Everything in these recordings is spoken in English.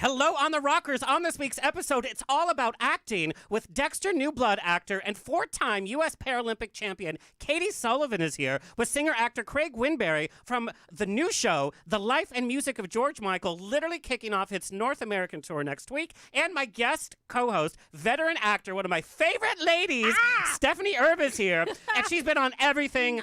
Hello on the Rockers. On this week's episode, it's all about acting with Dexter New Blood actor and four-time U.S. Paralympic champion Katy Sullivan is here with singer-actor Craig Winberry from the new show, The Life and Music of George Michael, literally kicking off its North American tour next week. And my guest co-host, veteran actor, one of my favorite ladies, Stephanie Erb is here. And she's been on everything,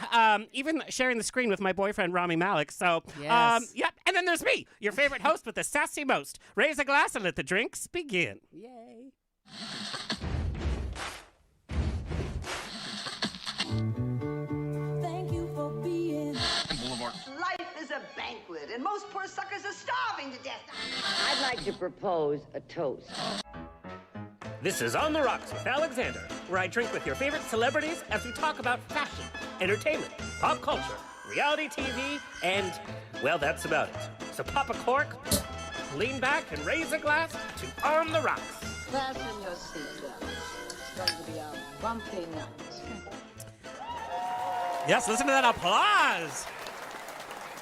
even sharing the screen with my boyfriend, Rami Malek. So, yes. Yep. And then there's me, your favorite host with the sassy most. Raise a glass and let the drinks begin. Yay. Thank you for being Boulevard. Life is a banquet, and most poor suckers are starving to death. I'd like to propose a toast. This is On the Rocks with Alexander, where I drink with your favorite celebrities as we talk about fashion, entertainment, pop culture, reality TV, and, well, that's about it. So pop a cork, lean back, and raise a glass to On the Rocks. Fasten your seatbelts. It's going to be a bumpy night. Yes, listen to that applause.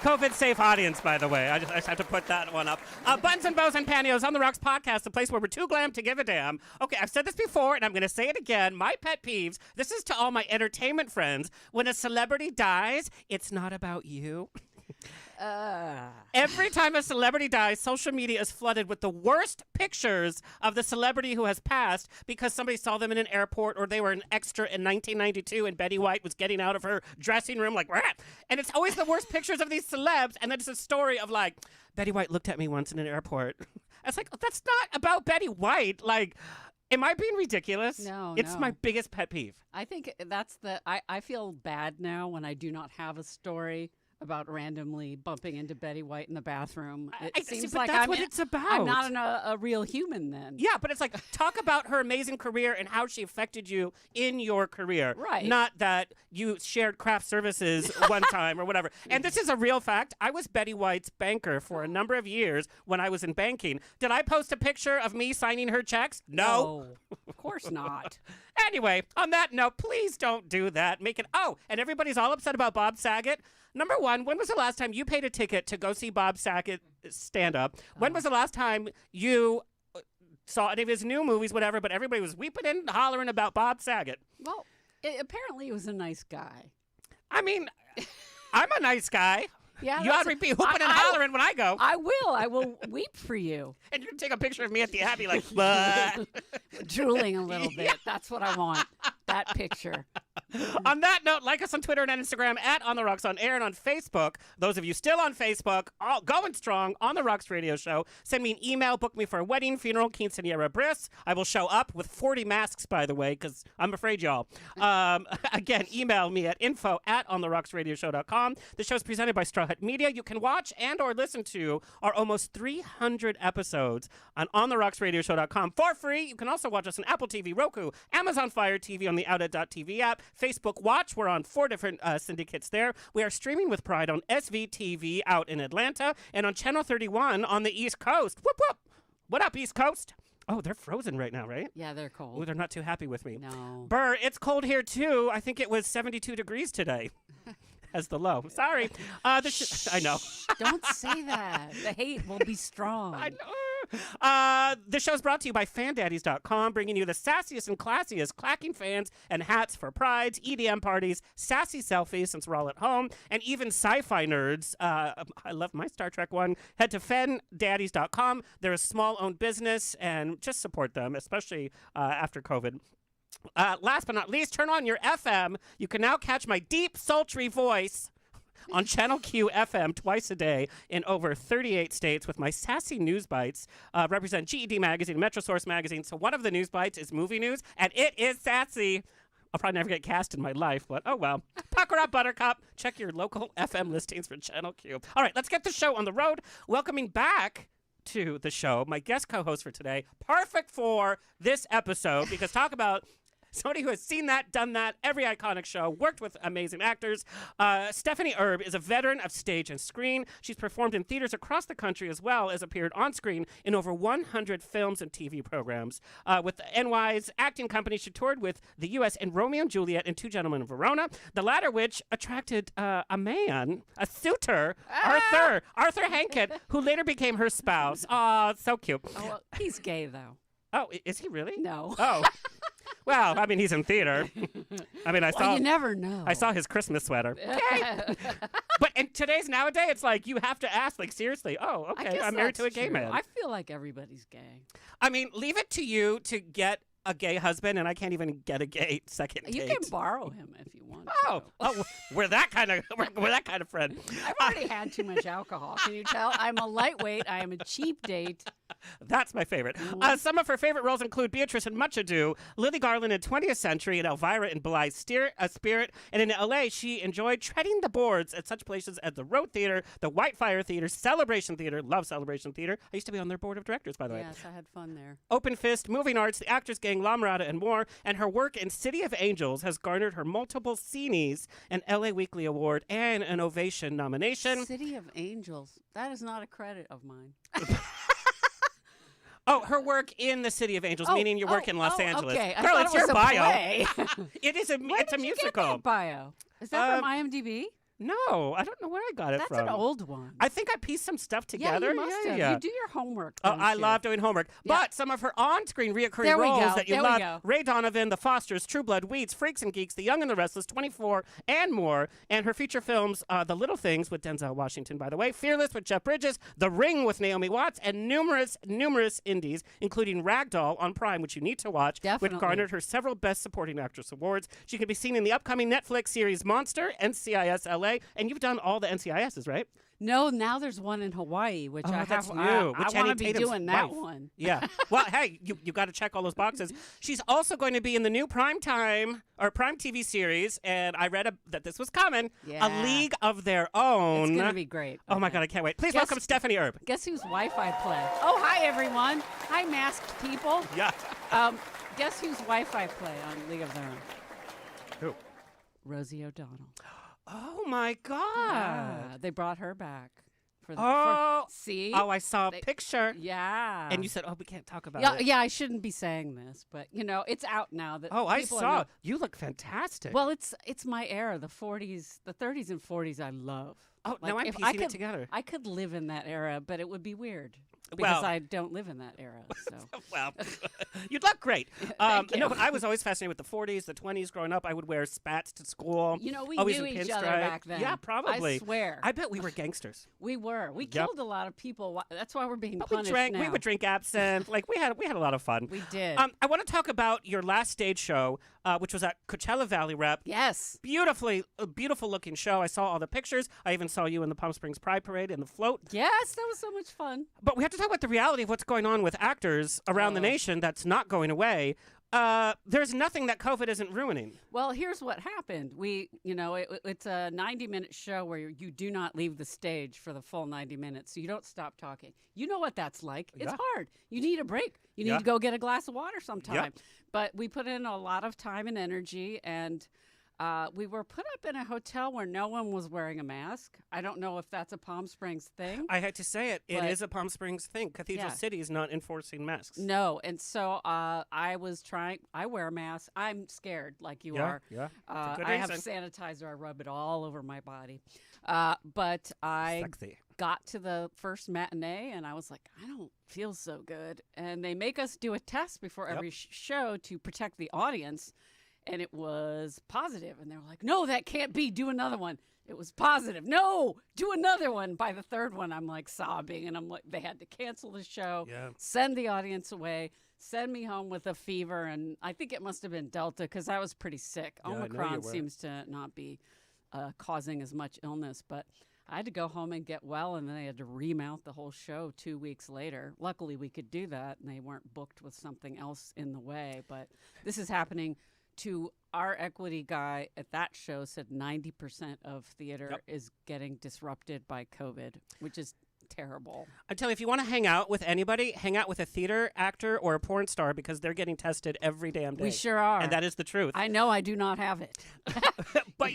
COVID-safe audience, by the way. I just have to put that one up. Buttons and Bows and Pantyhose on the Rocks podcast, the place where we're too glam to give a damn. Okay, I've said this before, and I'm going to say it again. My pet peeves, this is to all my entertainment friends. When a celebrity dies, it's not about you. Every time a celebrity dies, social media is flooded with the worst pictures of the celebrity who has passed because somebody saw them in an airport or they were an extra in 1992 and Betty White was getting out of her dressing room like, Rat! And it's always the worst pictures of these celebs, and then it's a story of like, Betty White looked at me once in an airport. It's like, that's not about Betty White. Like, am I being ridiculous? No, It's my biggest pet peeve. I think that's I feel bad now when I do not have a story about randomly bumping into Betty White in the bathroom. It seems but like that's what it's about. I'm not a real human then. Yeah, but it's like, talk about her amazing career and how she affected you in your career. Right. Not that you shared craft services one time or whatever. And this is a real fact. I was Betty White's banker for a number of years when I was in banking. Did I post a picture of me signing her checks? No. Of course not. Anyway, on that note, please don't do that. Make it, and everybody's all upset about Bob Saget. Number one, when was the last time you paid a ticket to go see Bob Saget stand up? When was the last time you saw any of his new movies, whatever, but everybody was weeping and hollering about Bob Saget? Well, apparently he was a nice guy. I mean, I'm a nice guy. Yeah, You ought to be hooping and hollering when I go. I will weep for you. And you can take a picture of me at the Abbey like, bah. Drooling a little bit. That's what I want. That picture. On that note, like us on Twitter and Instagram at On The Rocks on Air and on Facebook. Those of you still on Facebook, all going strong, On The Rocks Radio Show. Send me an email, book me for a wedding, funeral, quinceañera, bris. I will show up with 40 masks, by the way, because I'm afraid y'all. Again, email me at info@ontherocksradioshow.com. The show is presented by Straw Hut Media. You can watch and or listen to our almost 300 episodes on ontherocksradioshow.com for free. You can also watch us on Apple TV, Roku, Amazon Fire TV on the Outlet.tv app, Facebook Watch. We're on 4 different syndicates there. We are streaming with pride on SVTV out in Atlanta and on Channel 31 on the East Coast. Whoop, whoop. What up, East Coast? Oh, they're frozen right now, right? Yeah, they're cold. Oh, they're not too happy with me. No. Burr, it's cold here, too. I think it was 72 degrees today as the low. Sorry. I know. Don't say that. The hate will be strong. I know. The show's brought to you by FanDaddies.com, bringing you the sassiest and classiest clacking fans and hats for prides, EDM parties, sassy selfies since we're all at home, and even sci-fi nerds. I love my Star Trek one. Head to FanDaddies.com. They're a small-owned business, and just support them, especially after COVID. Last but not least, turn on your FM. You can now catch my deep, sultry voice on Channel Q FM twice a day in over 38 states with my sassy news bites. Represent GED Magazine, MetroSource Magazine. So one of the news bites is movie news, and it is sassy. I'll probably never get cast in my life, but oh well. Pucker up, Buttercup. Check your local FM listings for Channel Q. All right, let's get the show on the road. Welcoming back to the show, my guest co-host for today. Perfect for this episode because talk about Somebody who has seen that, done that, every iconic show, worked with amazing actors. Stephanie Erb is a veteran of stage and screen. She's performed in theaters across the country as well as appeared on screen in over 100 films and TV programs. With the NY's acting company, she toured with the U.S. in Romeo and Juliet and Two Gentlemen of Verona, the latter which attracted a suitor, Arthur Hankett, who later became her spouse. Oh, so cute. Oh, well, he's gay, though. Oh, is he really? No. Oh. Well, I mean, he's in theater. I mean, you never know. I saw his Christmas sweater. Okay. But in nowadays, it's like you have to ask, like, seriously, oh, okay, I'm married to a gay man. I feel like everybody's gay. I mean, leave it to you to get a gay husband, and I can't even get a gay second date. You can borrow him if you want. Oh, we're that kind of friend. I've already had too much alcohol. Can you tell? I'm a lightweight. I am a cheap date. That's my favorite. Some of her favorite roles include Beatrice in Much Ado, Lily Garland in 20th Century, and Elvira in Bligh's Spirit. And in L.A., she enjoyed treading the boards at such places as the Road Theater, the Whitefire Theater, Celebration Theater. Love Celebration Theater. I used to be on their board of directors, by the way. Yes, I had fun there. Open Fist, Moving Arts, The Actors Gang, La Mirada, and more. And her work in City of Angels has garnered her multiple Cines, an LA Weekly Award, and an Ovation nomination. City of Angels. That is not a credit of mine. Oh, her work in the City of Angels, meaning your work in Los Angeles. Okay. Girl, it's your bio. Play. It's a Where did musical. You get that bio? Is that from IMDb? No, I don't know where I got it from. That's an old one. I think I pieced some stuff together. Yeah, you must have. You do your homework. Oh, I love doing homework. Yeah. But some of her on-screen reoccurring roles that you there love, we go. Ray Donovan, The Fosters, True Blood, Weeds, Freaks and Geeks, The Young and the Restless, 24, and more. And her feature films, The Little Things with Denzel Washington, by the way, Fearless with Jeff Bridges, The Ring with Naomi Watts, and numerous indies, including Ragdoll on Prime, which you need to watch, Definitely. which garnered her several Best Supporting Actress awards. She can be seen in the upcoming Netflix series Monster, NCIS LA, and you've done all the NCISs, right? No, now there's one in Hawaii, which I that's have. new. I With want Channing to be Tatum's doing that wife. one. Yeah. Well, hey, you got to check all those boxes. She's also going to be in the new Prime TV series, and I read that this was coming. Yeah. A League of Their Own. It's going to be great. Oh my God, I can't wait. Please welcome Stephanie Erb. Guess whose Wi-Fi play? Oh, hi everyone. Hi, masked people. Yeah. Guess whose Wi-Fi play on League of Their Own? Who? Rosie O'Donnell. Oh my God. Yeah, they brought her back. See? Oh, I saw a picture. Yeah. And you said, oh, we can't talk about it. Yeah, I shouldn't be saying this, but it's out now that. Oh, I people saw. You look fantastic. Well, it's my era, the 40s, the 30s and 40s. I love. Oh, like, now I'm if piecing it together. I could live in that era, but it would be weird because I don't live in that era. So. Well, you'd look great. Thank you. No, but I was always fascinated with the 40s, the 20s. Growing up, I would wear spats to school. We always knew in each pinstripe. other back then. Yeah, probably. I swear. I bet we were gangsters. We were. We killed a lot of people. That's why we're being But punished now. we would drink absinthe. Like we had a lot of fun. We did. I want to talk about your last stage show, which was at Coachella Valley Rep. Yes. Beautiful looking show. I saw all the pictures. I even saw you in the Palm Springs Pride Parade in the float. Yes, that was so much fun. But we have to talk about the reality of what's going on with actors around the nation that's not going away. There's nothing that COVID isn't ruining. Well, here's what happened. It's a 90-minute show where you do not leave the stage for the full 90 minutes, so you don't stop talking. You know what that's like. It's hard. You need a break. You need to go get a glass of water sometime. Yep. But we put in a lot of time and energy, and we were put up in a hotel where no one was wearing a mask. I don't know if that's a Palm Springs thing. I had to say it. It is a Palm Springs thing. Cathedral City is not enforcing masks. No, and so I was trying. I wear a mask. I'm scared, like you are. Yeah. I have sanitizer. I rub it all over my body. But I got to the first matinee, and I was like, I don't feel so good. And they make us do a test before every show to protect the audience. And it was positive. And they were like, no, that can't be. Do another one. It was positive. No, do another one. By the third one, I'm like sobbing. And I'm like, they had to cancel the show, send the audience away, send me home with a fever. And I think it must have been Delta because I was pretty sick. Yeah, Omicron seems to not be causing as much illness. But I had to go home and get well. And then they had to remount the whole show 2 weeks later. Luckily, we could do that. And they weren't booked with something else in the way. But this is happening to our equity guy at that show said 90% of theater is getting disrupted by COVID, which is terrible. I tell you, if you want to hang out with anybody, hang out with a theater actor or a porn star because they're getting tested every damn day. We sure are. And that is the truth. I know I do not have it. But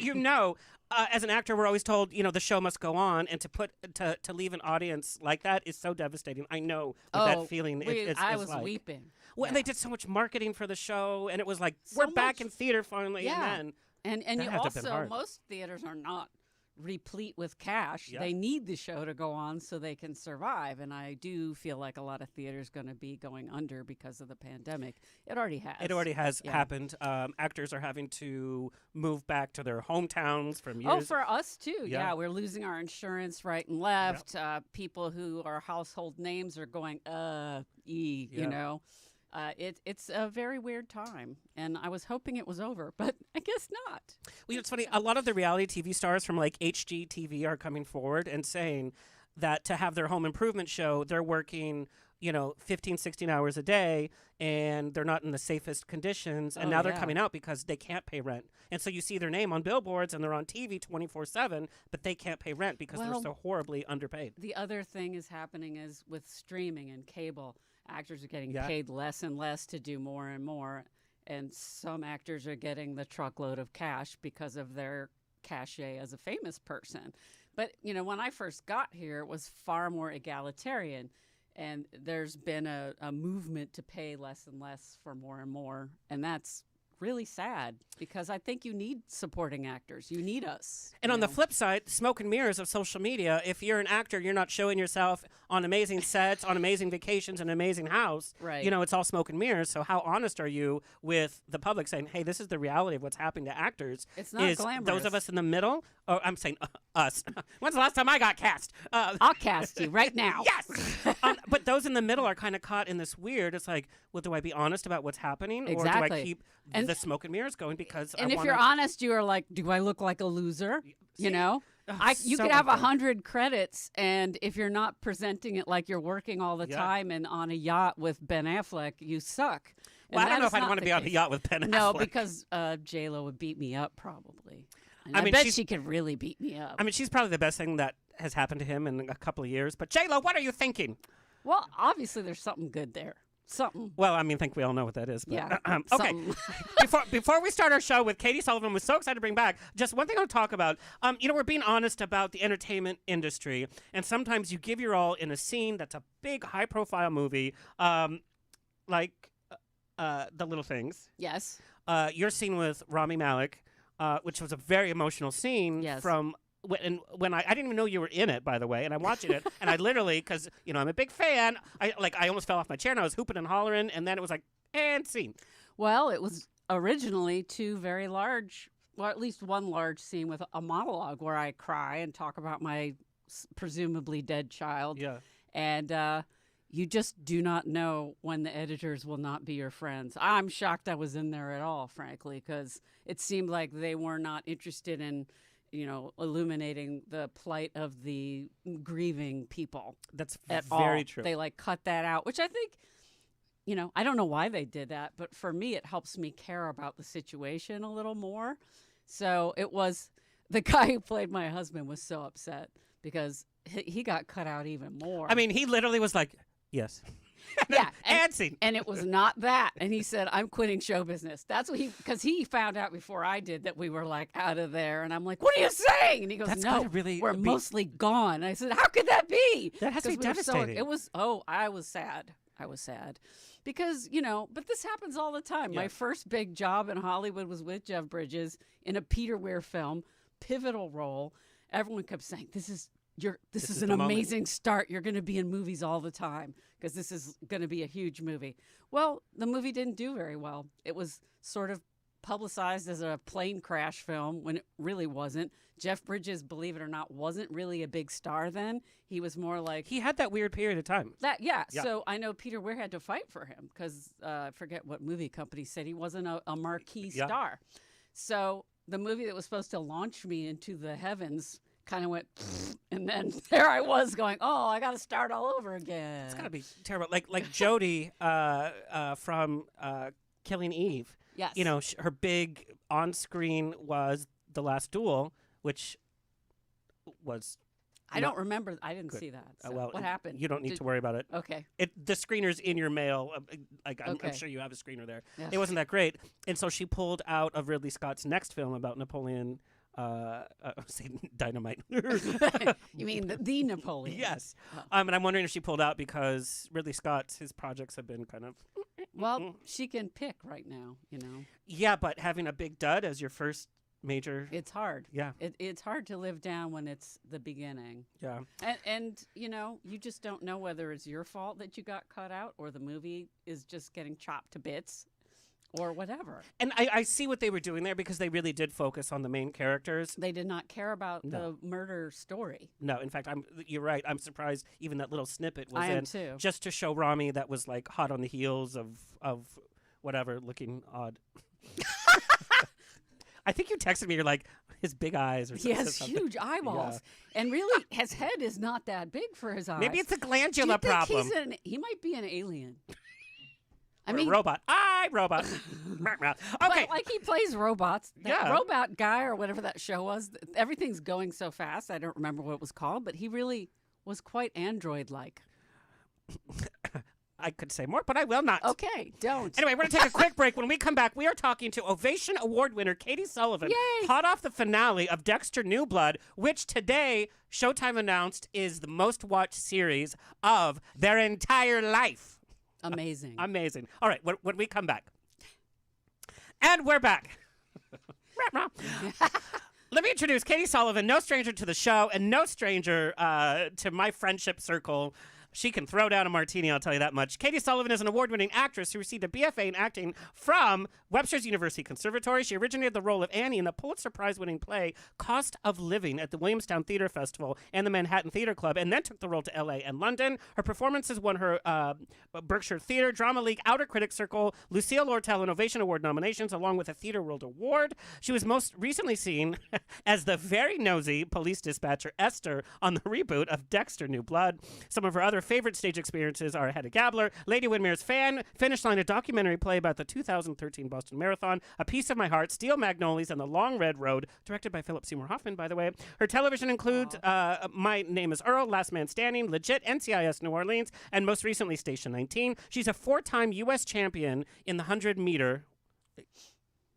as an actor, we're always told, the show must go on, and to leave an audience like that is so devastating. I know what that feeling is I was like. weeping. Well, and they did so much marketing for the show, and it was like, So we're back much. in theater finally. Yeah. And And that you had to have been also, hard. most theaters are not replete with cash. Yeah. They need the show to go on so they can survive. And I do feel like a lot of theaters going to be going under because of the pandemic. It already has. It already has happened. Actors are having to move back to their hometowns from years. Oh, for us too. Yeah. Yeah, we're losing our insurance right and left. People who are household names are going, you know. It's a very weird time, and I was hoping it was over, but I guess not. Well, it's funny. A lot of the reality TV stars from like HGTV are coming forward and saying that to have their home improvement show, they're working, 15, 16 hours a day, and they're not in the safest conditions. And now they're coming out because they can't pay rent. And so you see their name on billboards and they're on TV 24/7, but they can't pay rent because they're so horribly underpaid. The other thing is happening is with streaming and cable, actors are getting paid less and less to do more and more. And some actors are getting the truckload of cash because of their cachet as a famous person. But, when I first got here, it was far more egalitarian. And there's been a movement to pay less and less for more and more. And that's really sad because I think you need supporting actors. You need us. And on the flip side, smoke and mirrors of social media, if you're an actor, you're not showing yourself on amazing sets, on amazing vacations, in an amazing house. Right. It's all smoke and mirrors. So how honest are you with the public saying, hey, this is the reality of what's happening to actors? It's not is glamorous. Those of us in the middle, or I'm saying us. When's the last time I got cast? I'll cast you right now. Yes! But those in the middle are kind of caught in this weird, it's like, well, do I be honest about what's happening? Or do I Exactly. keep And- the smoke and mirrors going because And I if you're honest, you are like, do I look like a loser? You know? You so could have unfair. 100 credits, and if you're not presenting it like you're working all the time and on a yacht with Ben Affleck, you suck. Well, I don't know if I'd want to be on a yacht with Ben Affleck. No, because J-Lo would beat me up probably. And I I mean, bet she's- she could really beat me up. I mean, she's probably the best thing that has happened to him in a couple of years. But J-Lo, what are you thinking? Well, obviously there's something good there. Something. Well, I think we all know what that is. But, Yeah. okay. something. before we start our show with Katy Sullivan, we're so excited to bring back just one thing I want to talk about. We're being honest about the entertainment industry, and sometimes you give your all in a scene that's a big, high-profile movie, like The Little Things. Yes. Your scene with Rami Malek, which was a very emotional scene Yes. from when I didn't even know you were in it, by the way, and I'm watching it, and I literally, because I'm a big fan, I almost fell off my chair and I was hooping and hollering, and then it was like, and scene. Well, it was originally two very large, well, at least one large scene with a monologue where I cry and talk about my presumably dead child. Yeah. And you just do not know when the editors will not be your friends. I'm shocked I was in there at all, frankly, because it seemed like they were not interested in, illuminating the plight of the grieving people. That's At very all. true. They cut that out, which I think, I don't know why they did that, but for me, it helps me care about the situation a little more. So it was the guy who played my husband was so upset because he got cut out even more. I mean, he literally was like, yes. yeah, And scene. and it was not that. And he said, "I'm quitting show business." That's what because he found out before I did that we were like out of there. And I'm like, "What are you saying?" And he goes, That's "No, gotta really we're be- mostly gone." And I said, "How could that be?" That has to be 'Cause we were devastating. it was. Oh, I was sad. I was sad because but this happens all the time. Yeah. My first big job in Hollywood was with Jeff Bridges in a Peter Weir film, pivotal role. Everyone kept saying, "This is an the moment." amazing start. You're going to be in movies all the time because this is going to be a huge movie." Well, the movie didn't do very well. It was sort of publicized as a plane crash film when it really wasn't. Jeff Bridges, believe it or not, wasn't really a big star then. He was more like He had that weird period of time. that. Yeah. Yeah. So I know Peter Weir had to fight for him because I forget what movie company said he wasn't a marquee Yeah. star. So the movie that was supposed to launch me into the heavens kind of went, and then there I was going, "Oh, I got to start all over again." It's gotta be terrible. Like Jodie from Killing Eve. Yes. Her big on-screen was The Last Duel, which was I don't remember. I didn't see that. So well, what happened? You don't need to worry about it. Okay. The screener's in your mail. I'm Okay. sure you have a screener there. Yes. It wasn't that great. And so she pulled out of Ridley Scott's next film about Napoleon, say Dynamite. You mean the Napoleon? Yes. And I'm wondering if she pulled out because Ridley Scott's, his projects have been kind of... Well, she can pick right now, you know. Yeah, but having a big dud as your first major... It's hard. Yeah. It's hard to live down when it's the beginning. Yeah. And, you know, you just don't know whether it's your fault that you got cut out or the movie is just getting chopped to bits or whatever. And I see what they were doing there because they really did focus on the main characters. They did not care about the murder story. No, in fact, you're right. I'm surprised even that little snippet was I in. am too. Just to show Rami that was like hot on the heels of whatever, looking odd. I think you texted me. You're like his big eyes, or He something. has huge eyeballs, and really, his head is not that big for his eyes. Maybe it's a Do you glandular think problem. he might be an alien. I Or mean, a robot. Robot. Okay. but, like he plays robots. That Yeah. Robot Guy or whatever that show was. Everything's going so fast. I don't remember what it was called, but he really was quite android-like. I could say more, but I will not. Okay, don't. Anyway, we're going to take a quick break. When we come back, we are talking to Ovation Award winner Katy Sullivan. Yay! Hot off the finale of Dexter New Blood, which today Showtime announced is the most watched series of their entire life. Amazing. Amazing. All right, when we come back. And we're back. Let me introduce Katy Sullivan, no stranger to the show and no stranger to my friendship circle. She can throw down a martini, I'll tell you that much. Katy Sullivan is an award-winning actress who received a BFA in acting from Webster's University Conservatory. She originated the role of Annie in the Pulitzer Prize-winning play Cost of Living at the Williamstown Theater Festival and the Manhattan Theater Club, and then took the role to L.A. and London. Her performances won her Berkshire Theater, Drama League, Outer Critics Circle, Lucille Lortel, and Ovation Award nominations, along with a Theater World Award. She was most recently seen as the very nosy police dispatcher Esther on the reboot of Dexter New Blood. Some of her other favorite stage experiences are Hedda Gabler, Lady Windermere's Fan, Finish Line, a documentary play about the 2013 Boston Marathon, A Piece of My Heart, Steel Magnolias, and The Long Red Road, directed by Philip Seymour Hoffman, by the way. Her television includes My Name is Earl, Last Man Standing, Legit, NCIS New Orleans, and most recently Station 19. She's a 4-time U.S. champion in the 100-meter.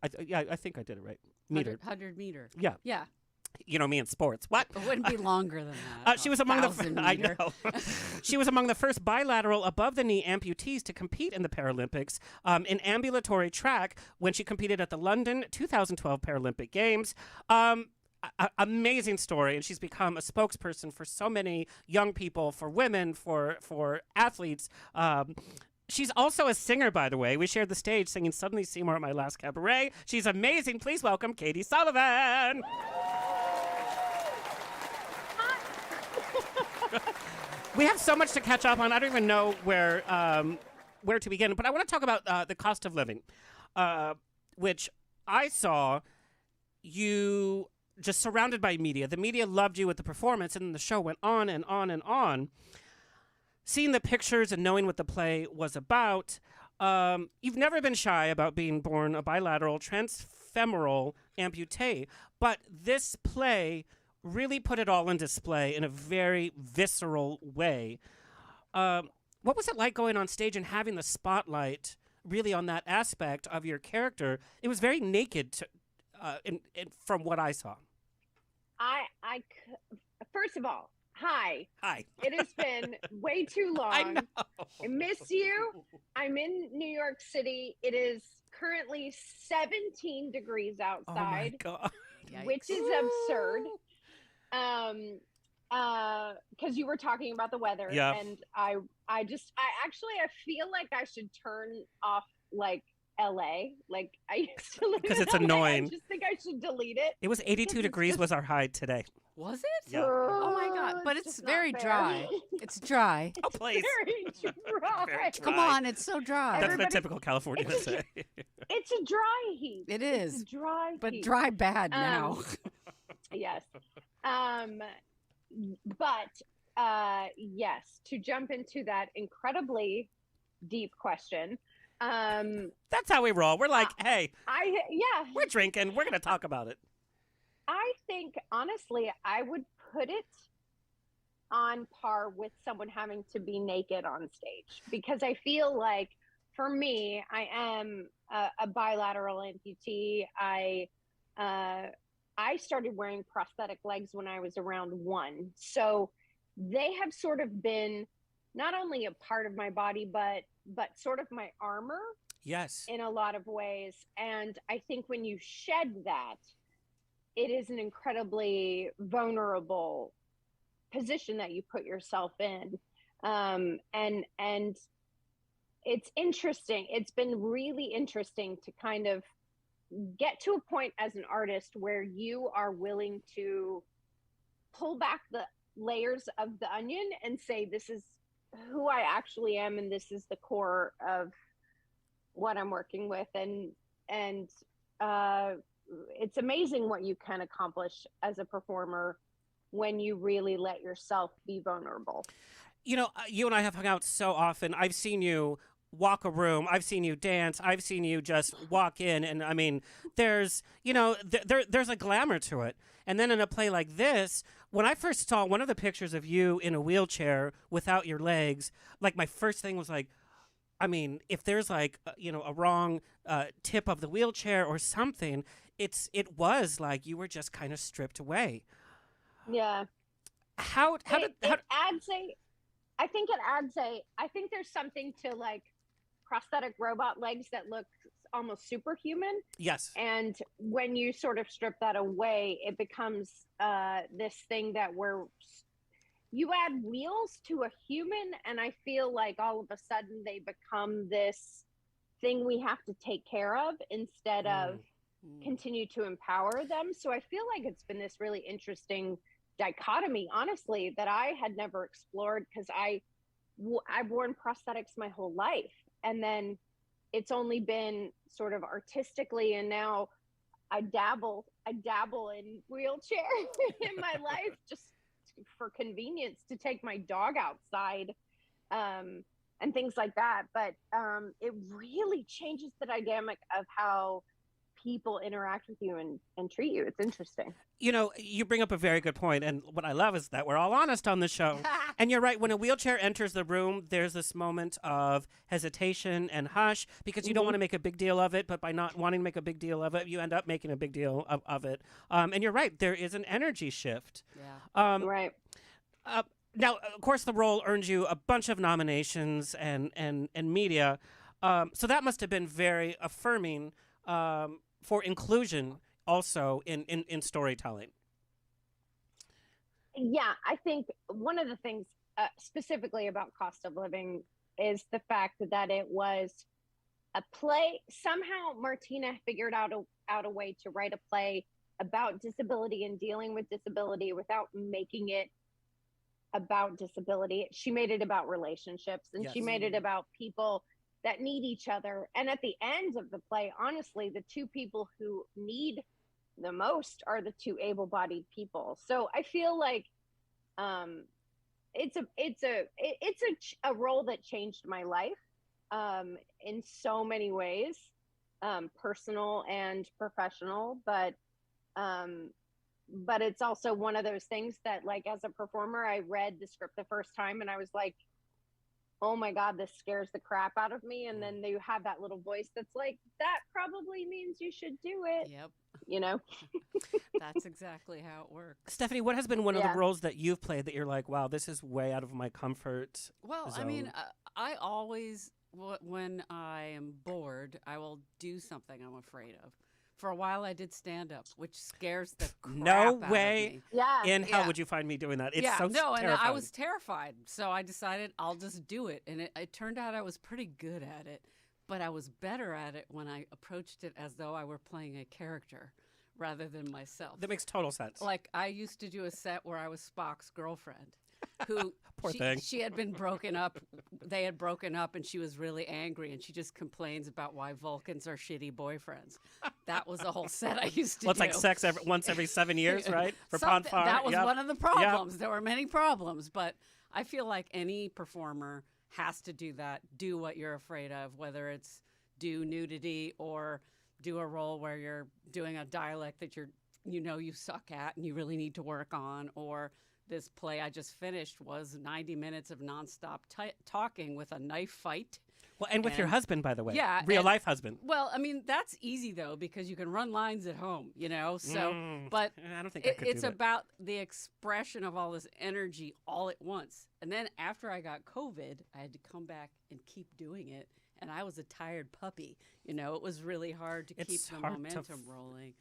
I think I did it right. Meter. 100 meter. Yeah. Yeah. You know me in sports. What? It wouldn't be longer than that. She was among I 1,000 meter. know. She was among the first bilateral above-the-knee amputees to compete in the Paralympics in ambulatory track when she competed at the London 2012 Paralympic Games. Amazing story, and she's become a spokesperson for so many young people, for women, for athletes. She's also a singer, by the way. We shared the stage singing Suddenly Seymour at my last cabaret. She's amazing. Please welcome Katy Sullivan. We have so much to catch up on. I don't even know where to begin. But I want to talk about the cost of living, which I saw you just surrounded by media. The media loved you with the performance, and then the show went on and on and on. Seeing the pictures and knowing what the play was about, you've never been shy about being born a bilateral transfemoral amputee, but this play really put it all on display in a very visceral way. What was it like going on stage and having the spotlight really on that aspect of your character? It was very naked from what I saw. First of all, hi. Hi. It has been way too long. I know. I miss you. I'm in New York City. It is currently 17 degrees outside. Oh my God. Which is absurd. Because you were talking about the weather, Yeah. and I feel like I should turn off like LA. Like I used to live Because in it's LA. annoying. I just think I should delete it. It was 82 degrees was our high today. Was it? Yeah. Oh my God! But it's just not very fair. dry. It's dry. Oh, please. Very dry. Very dry. Come on, it's so dry. That's Everybody- the typical California to say. It's a dry heat. It It's is, a dry but heat. dry bad now. Yes. Yes, to jump into that incredibly deep question. That's how we roll. We're like, hey, we're drinking. We're going to talk about it. I think honestly, I would put it on par with someone having to be naked on stage, because I feel like for me, I am a bilateral amputee. I started wearing prosthetic legs when I was around 1. So they have sort of been not only a part of my body, but sort of my armor. Yes. In a lot of ways. And I think when you shed that, it is an incredibly vulnerable position that you put yourself in. And it's interesting. It's been really interesting to kind of get to a point as an artist where you are willing to pull back the layers of the onion and say, this is who I actually am, and this is the core of what I'm working with. And it's amazing what you can accomplish as a performer when you really let yourself be vulnerable. You know, you and I have hung out so often. I've seen you walk a room. I've seen you dance. I've seen you just walk in. And I mean, there's, you know, there's a glamour to it. And then in a play like this, when I first saw one of the pictures of you in a wheelchair without your legs, like my first thing was like, I mean, if there's like, you know, a wrong tip of the wheelchair or something, it was like you were just kind of stripped away. Yeah. I think there's something to like prosthetic robot legs that look almost superhuman. Yes. And when you sort of strip that away, it becomes this thing that you add wheels to a human, and I feel like all of a sudden they become this thing we have to take care of instead of continue to empower them. So I feel like it's been this really interesting dichotomy, honestly, that I had never explored, because I've worn prosthetics my whole life, and then it's only been sort of artistically, and now I dabble in wheelchair in my life just for convenience, to take my dog outside and things like that. But it really changes the dynamic of how people interact with you and treat you. It's interesting. You know, you bring up a very good point, and what I love is that we're all honest on the show. And you're right, when a wheelchair enters the room, there's this moment of hesitation and hush, because you don't want to make a big deal of it, but by not wanting to make a big deal of it, you end up making a big deal of it. And you're right, there is an energy shift. Yeah. Right. Now, of course, the role earned you a bunch of nominations and media, so that must have been very affirming for inclusion also in storytelling. Yeah, I think one of the things specifically about Cost of Living is the fact that it was a play. Somehow Martina figured out a way to write a play about disability and dealing with disability without making it about disability. She made it about relationships, and Yes. she made it about people that need each other. And at the end of the play, honestly, the two people who need the most are the two able-bodied people. So I feel like it's a role that changed my life in so many ways, personal and professional. But it's also one of those things that, like, as a performer, I read the script the first time and I was like, oh my God, this scares the crap out of me. And then you have that little voice that's like, that probably means you should do it. Yep. You know? That's exactly how it works. Stephanie, what has been one of the roles that you've played that you're like, wow, this is way out of my comfort Well, zone? I mean, I always, when I am bored, I will do something I'm afraid of. For a while, I did stand up, which scares the crap No out way. of me. Yeah. In hell would you find me doing that? It's so terrifying. And I was terrified, so I decided I'll just do it. And it turned out I was pretty good at it, but I was better at it when I approached it as though I were playing a character rather than myself. That makes total sense. Like, I used to do a set where I was Spock's girlfriend, who Poor thing. she had been broken up. They had broken up, and she was really angry, and she just complains about why Vulcans are shitty boyfriends. That was the whole set I used to do. Well, it's like sex once every 7 years, right? For Something- Ponfar. That was Yep. one of the problems. There were many problems, but I feel like any performer has to do that. Do what you're afraid of, whether it's do nudity or do a role where you're doing a dialect that you suck at and you really need to work on, or this play I just finished was 90 minutes of nonstop talking with a knife fight. Well, and with your husband, by the way. Yeah. Real life husband. Well, I mean, that's easy, though, because you can run lines at home, you know? So, but I don't think I could it's do that. about the expression of all this energy all at once. And then after I got COVID, I had to come back and keep doing it. And I was a tired puppy. You know, it was really hard to keep the momentum rolling.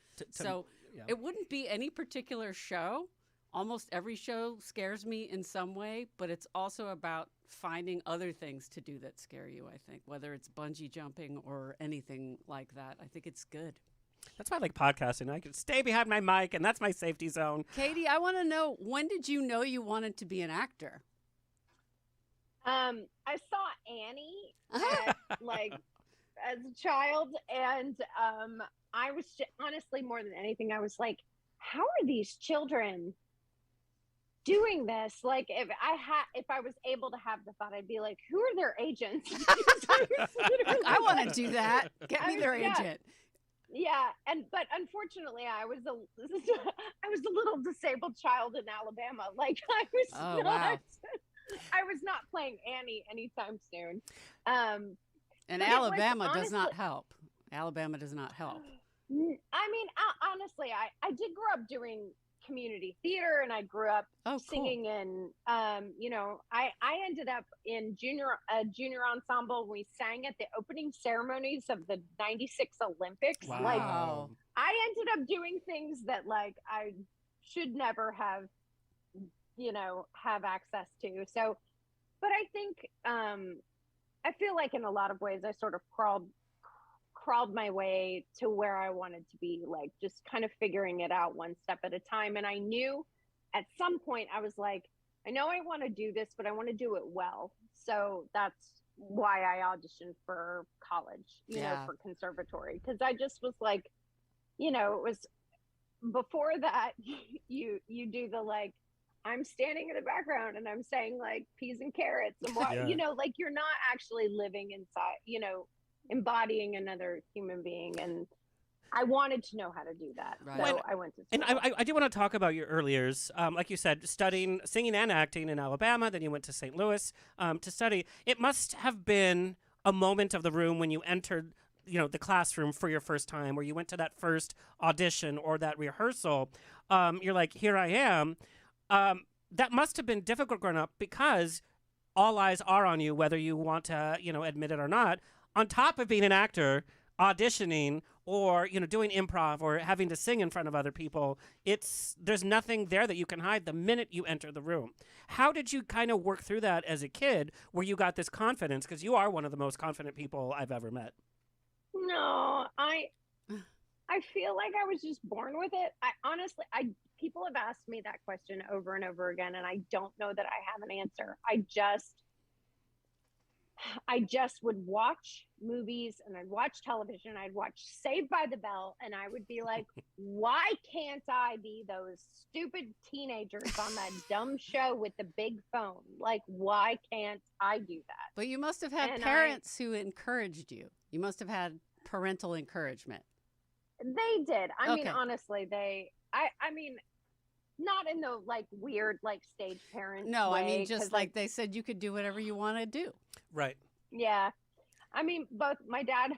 It wouldn't be any particular show. Almost every show scares me in some way, but it's also about finding other things to do that scare you, I think, whether it's bungee jumping or anything like that. I think it's good. That's why I like podcasting. I can stay behind my mic, and that's my safety zone. Katie, I want to know, when did you know you wanted to be an actor? I saw Annie as a child, and I was honestly, more than anything, I was like, how are these children doing this? Like, if I was able to have the thought, I'd be like, who are their agents? I want to do that. Get me their agent. Yeah, but unfortunately, I was a little disabled child in Alabama. Like, I was not playing Annie anytime soon. And Alabama does not help. Alabama does not help. I mean, honestly, I did grow up doing community theater, and I grew up singing in, I ended up in junior ensemble. We sang at the opening ceremonies of the 96 Olympics. Wow. Like, I ended up doing things that, like, I should never have, have access to. So, but I think, I feel like in a lot of ways I sort of crawled my way to where I wanted to be, like, just kind of figuring it out one step at a time. And I knew at some point I was like, I know I want to do this, but I want to do it well. So that's why I auditioned for college, you know, for conservatory. Cause I just was like, it was before that you do the, like, I'm standing in the background and I'm saying, like, peas and carrots and what, like, you're not actually living inside, embodying another human being. And I wanted to know how to do that. Right. So I went to school. And I do want to talk about your early years. Like you said, studying singing and acting in Alabama, then you went to St. Louis to study. It must have been a moment of the room when you entered, the classroom for your first time, where you went to that first audition or that rehearsal. You're like, here I am. That must have been difficult growing up, because all eyes are on you, whether you want to, admit it or not. On top of being an actor, auditioning, or doing improv, or having to sing in front of other people, there's nothing there that you can hide the minute you enter the room. How did you kind of work through that as a kid, where you got this confidence? Because you are one of the most confident people I've ever met. No, I feel like I was just born with it. People have asked me that question over and over again, and I don't know that I have an answer. I just would watch movies, and I'd watch television. I'd watch Saved by the Bell, and I would be like, why can't I be those stupid teenagers on that dumb show with the big phone? Like, why can't I do that? But you must have had parents who encouraged you. You must have had parental encouragement. They did. I mean, honestly, I mean, not in the, like, weird, like, stage parent way. I mean, just like they said you could do whatever you want to do. Right. Yeah. I mean, both my dad,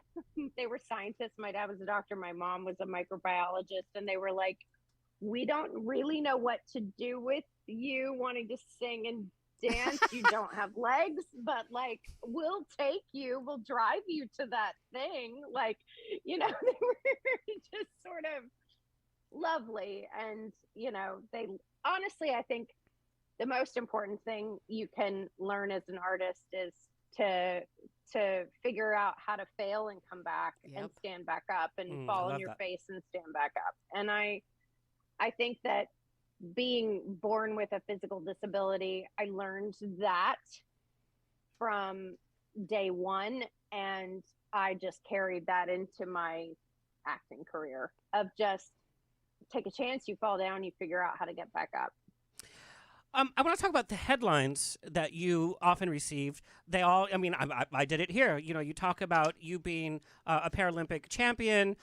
they were scientists. My dad was a doctor. My mom was a microbiologist. And they were like, we don't really know what to do with you wanting to sing and dance. You don't have legs, but, like, we'll drive you to that thing. Like, they were just sort of lovely. And they honestly, I think the most important thing you can learn as an artist is to figure out how to fail and come back and stand back up and fall on your face and stand back up. And I think that being born with a physical disability, I learned that from day one, and I just carried that into my acting career of just take a chance, you fall down, you figure out how to get back up. I want to talk about the headlines that you often received. They all, I mean, I did it here. You know, you talk about you being a Paralympic champion.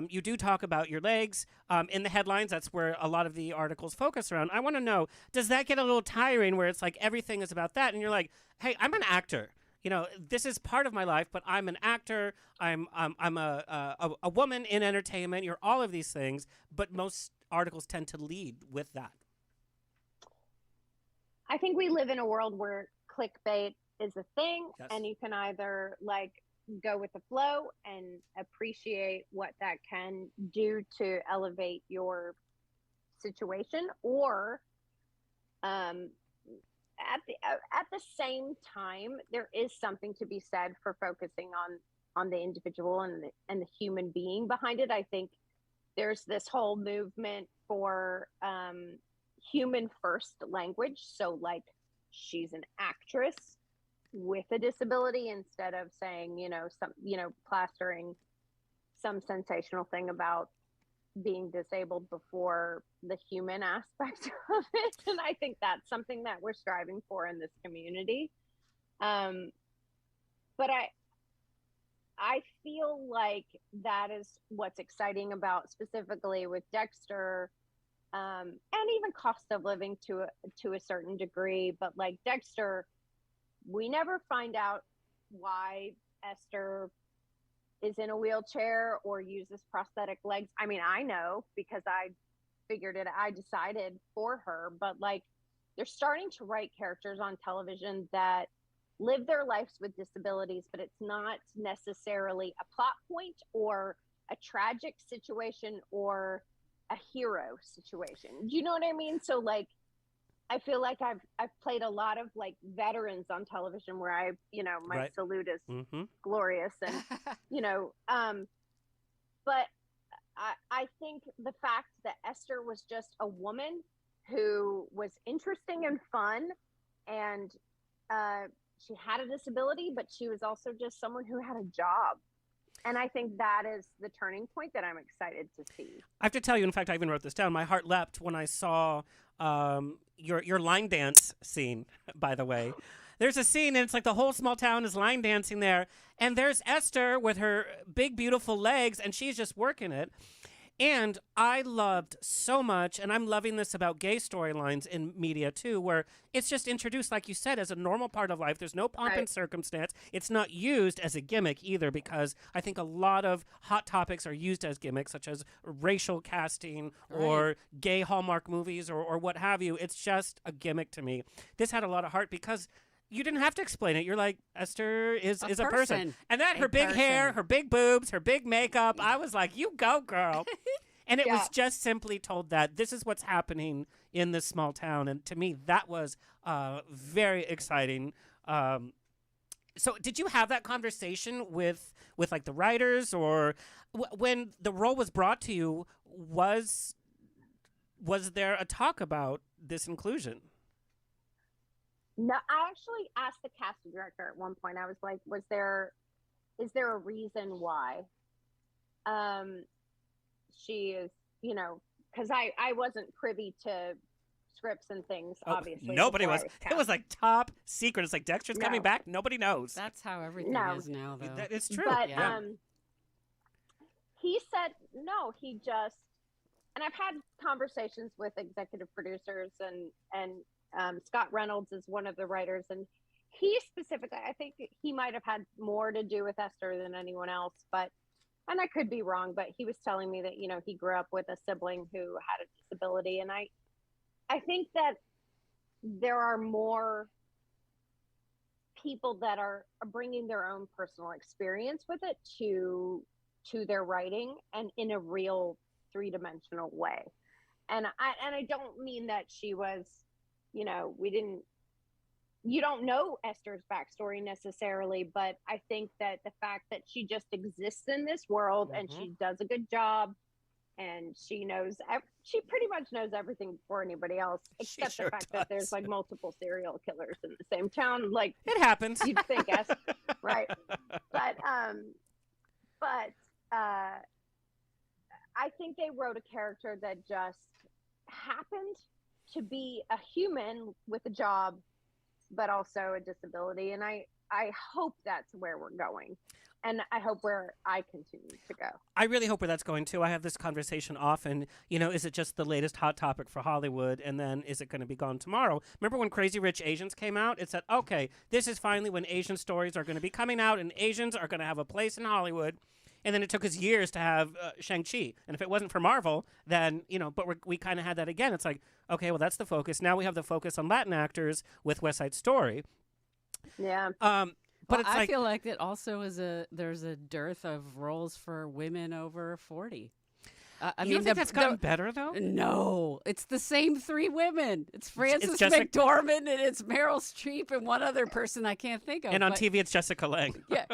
You do talk about your legs in the headlines. That's where a lot of the articles focus around. I want to know, does that get a little tiring where it's like everything is about that? And you're like, hey, I'm an actor. You know, this is part of my life, but I'm an actor. I'm a woman in entertainment. You're all of these things, but most articles tend to lead with that. I think we live in a world where clickbait is a thing, Yes. and you can either like go with the flow and appreciate what that can do to elevate your situation, or at the same time, there is something to be said for focusing on the individual and the human being behind it. I think there's this whole movement for human first language. So like, she's an actress with a disability, instead of saying, plastering some sensational thing about being disabled before the human aspect of it. And I think that's something that we're striving for in this community. But I feel like that is what's exciting about, specifically with Dexter, and even cost of living to a certain degree. But like Dexter, we never find out why Esther is in a wheelchair or uses prosthetic legs. I mean, I know because I decided for her, but like, they're starting to write characters on television that live their lives with disabilities, but it's not necessarily a plot point or a tragic situation or a hero situation. Do you know what I mean? So like, I feel like I've played a lot of like veterans on television where my Right. salute is Mm-hmm. glorious, and but I think the fact that Esther was just a woman who was interesting and fun, and she had a disability, but she was also just someone who had a job. And I think that is the turning point that I'm excited to see. I have to tell you, in fact, I even wrote this down. My heart leapt when I saw your line dance scene, by the way. There's a scene, and it's like the whole small town is line dancing there. And there's Esther with her big, beautiful legs, and she's just working it. And I loved so much, and I'm loving this about gay storylines in media too, where it's just introduced, like you said, as a normal part of life. There's no pomp and circumstance. It's not used as a gimmick either, because I think a lot of hot topics are used as gimmicks, such as racial casting or gay Hallmark movies or what have you. It's just a gimmick to me. This had a lot of heart because you didn't have to explain it. You're like, Esther is a person. And then her big hair, her big boobs, her big makeup. I was like, you go, girl. And it was just simply told that this is what's happening in this small town. And to me, that was very exciting. So did you have that conversation with like the writers, or when the role was brought to you, was there a talk about this inclusion? No, I actually asked the casting director at one point. I was like, is there a reason why? She is, because I wasn't privy to scripts and things, obviously. Nobody was. It was like top secret. It's like, Dexter's coming back. Nobody knows. That's how everything is now, though. It's true. But he said, no, and I've had conversations with executive producers, and Scott Reynolds is one of the writers, and he specifically, I think he might have had more to do with Esther than anyone else, and I could be wrong, but he was telling me that, he grew up with a sibling who had a disability. And I think that there are more people that are bringing their own personal experience with it to their writing, and in a real three-dimensional way. And I don't mean that she was, you don't know Esther's backstory necessarily, but I think that the fact that she just exists in this world, and she does a good job, and she pretty much knows everything before anybody else, except the fact that there's like multiple serial killers in the same town. Like, it happens. You'd think, right? But I think they wrote a character that just happened to be a human with a job, but also a disability. And I hope that's where we're going. And I hope where I continue to go. I really hope where that's going too. I have this conversation often. Is it just the latest hot topic for Hollywood, and then is it going to be gone tomorrow? Remember when Crazy Rich Asians came out? It said, okay, this is finally when Asian stories are going to be coming out, and Asians are going to have a place in Hollywood. And then it took us years to have Shang-Chi. And if it wasn't for Marvel, then, but we kind of had that again. It's like, okay, well, that's the focus. Now we have the focus on Latin actors with West Side Story. Yeah. But I feel like it also is there's a dearth of roles for women over 40. You don't think that's gotten better, though? No, it's the same three women. It's Frances McDormand and it's Meryl Streep and one other person I can't think of. And on TV, it's Jessica Lange. Yeah,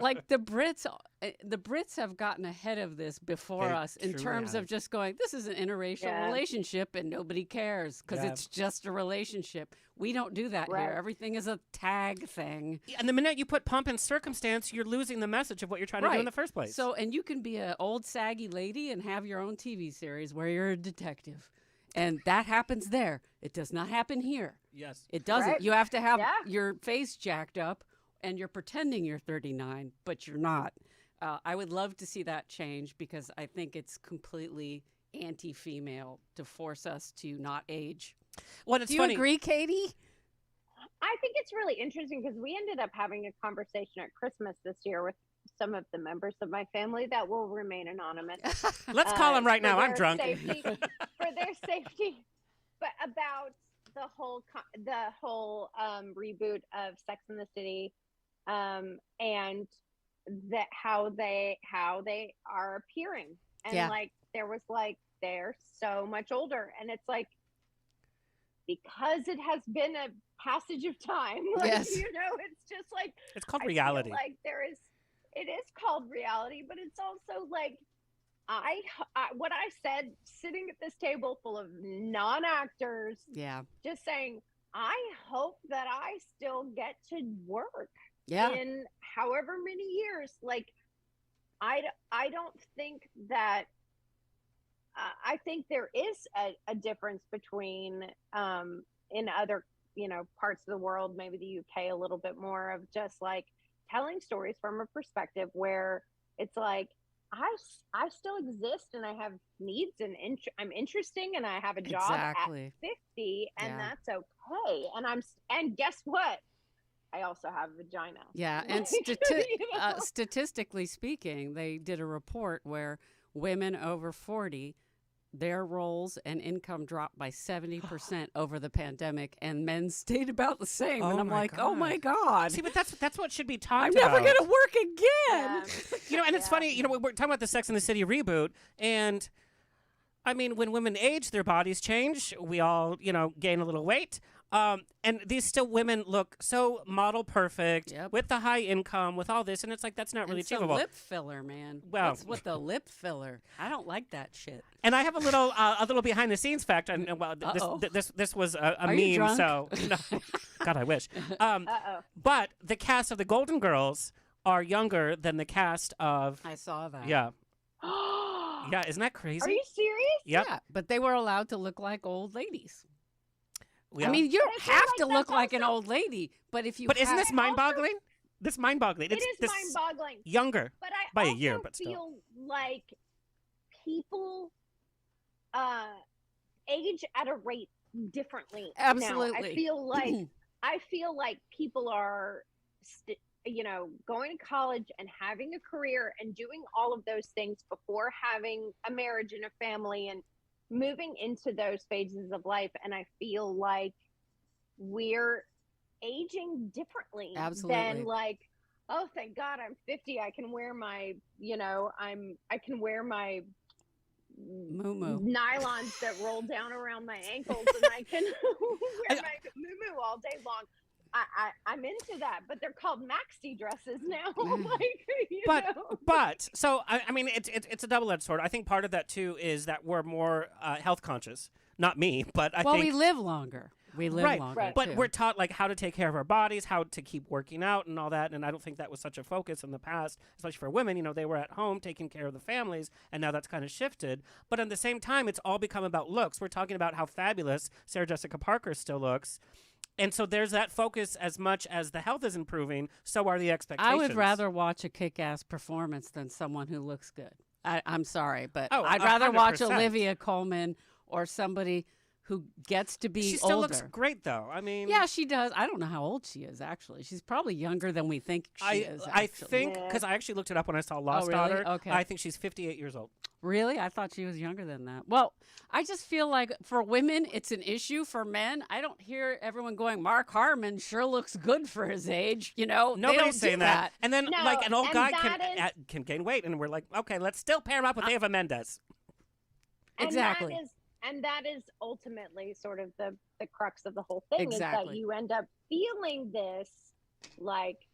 like the Brits have gotten ahead of this before us in terms of just going, this is an interracial relationship and nobody cares because it's just a relationship. We don't do that here. Everything is a tag thing. And the minute you put pomp and circumstance, you're losing the message of what you're trying to do in the first place. So, and you can be an old saggy lady and have your own TV series where you're a detective. And that happens there. It does not happen here. Yes. It doesn't. Right. You have to have your face jacked up and you're pretending you're 39, but you're not. I would love to see that change because I think it's completely anti-female to force us to not age. Well, it's Do you agree, Katy? I think it's really interesting because we ended up having a conversation at Christmas this year with some of the members of my family that will remain anonymous. Let's call them right now. I'm drunk. For their safety, but about the whole reboot of Sex and the City, and that how they are appearing, and like there was like they're so much older, and it's like, because it has been a passage of time, like, it's just like it's called reality. Like it is called reality, but it's also like I what I said sitting at this table full of non-actors, just saying, I hope that I still get to work in however many years. Like I don't think that. I think there is a difference between in other parts of the world, maybe the UK a little bit more, of just like telling stories from a perspective where it's like I still exist and I have needs and I'm interesting and I have a job at 50 and that's okay. And guess what? I also have a vagina. Yeah, and statistically speaking, they did a report where women over 40, their roles and income dropped by 70% over the pandemic, and men stayed about the same. And I'm like, oh my God. See, but that's what should be talked about. I'm never going to work again. And it's funny, we're talking about the Sex and the City reboot, and I mean, when women age, their bodies change. We all, gain a little weight. And these still women look so model perfect with the high income, with all this, and it's like that's not really achievable. Lip filler, man. Well, what's with the lip filler? I don't like that shit. And I have a little behind the scenes fact. And this was a meme. So no, God, I wish. But the cast of the Golden Girls are younger than the cast of. I saw that. Yeah. Yeah, isn't that crazy? Are you serious? Yep. Yeah, but they were allowed to look like old ladies. Yeah. I mean, you don't have to look like an old lady, but if you. But isn't this mind-boggling? This mind-boggling. It is mind-boggling. Younger, but I by also a year, but still. feel like people age at a rate differently. Absolutely. Now. I feel like people are, going to college and having a career and doing all of those things before having a marriage and a family and moving into those phases of life. And I feel like we're aging differently than like, oh, thank God I'm 50. I can wear my, I can wear my moo-moo nylons that roll down around my ankles and I can wear my moo-moo all day long. I'm into that, but they're called maxi dresses now. But so I mean, it's a double-edged sword. I think part of that too is that we're more health conscious. Not me, but I think we live longer. We live Right. longer, But too. we're taught like how to take care of our bodies, how to keep working out and all that. And I don't think that was such a focus in the past, especially for women. You know, they were at home taking care of the families, and now that's kind of shifted. But at the same time, it's all become about looks. We're talking about how fabulous Sarah Jessica Parker still looks. And so there's that focus. As much as the health is improving, so are the expectations. I would rather watch a kick-ass performance than someone who looks good. I'm sorry, but Oh, I'd rather watch 100%. Olivia Colman or somebody who gets to be She still older. looks great, though. I mean, Yeah, she does. I don't know how old she is, actually. She's probably younger than we think she is, I actually. think, because I actually looked it up when I saw Lost really? Daughter. Okay. I think she's 58 years old. Really? I thought she was younger than that. Well, I just feel like for women, it's an issue. For men, I don't hear everyone going, Mark Harmon sure looks good for his age. You know, they Nobody's don't do saying that. And then, No, like, an old and guy that can gain weight, and we're like, okay, let's still pair him up with Eva Mendes. Exactly. And that is ultimately sort of the crux of the whole thing, is that Exactly. you end up feeling this, like,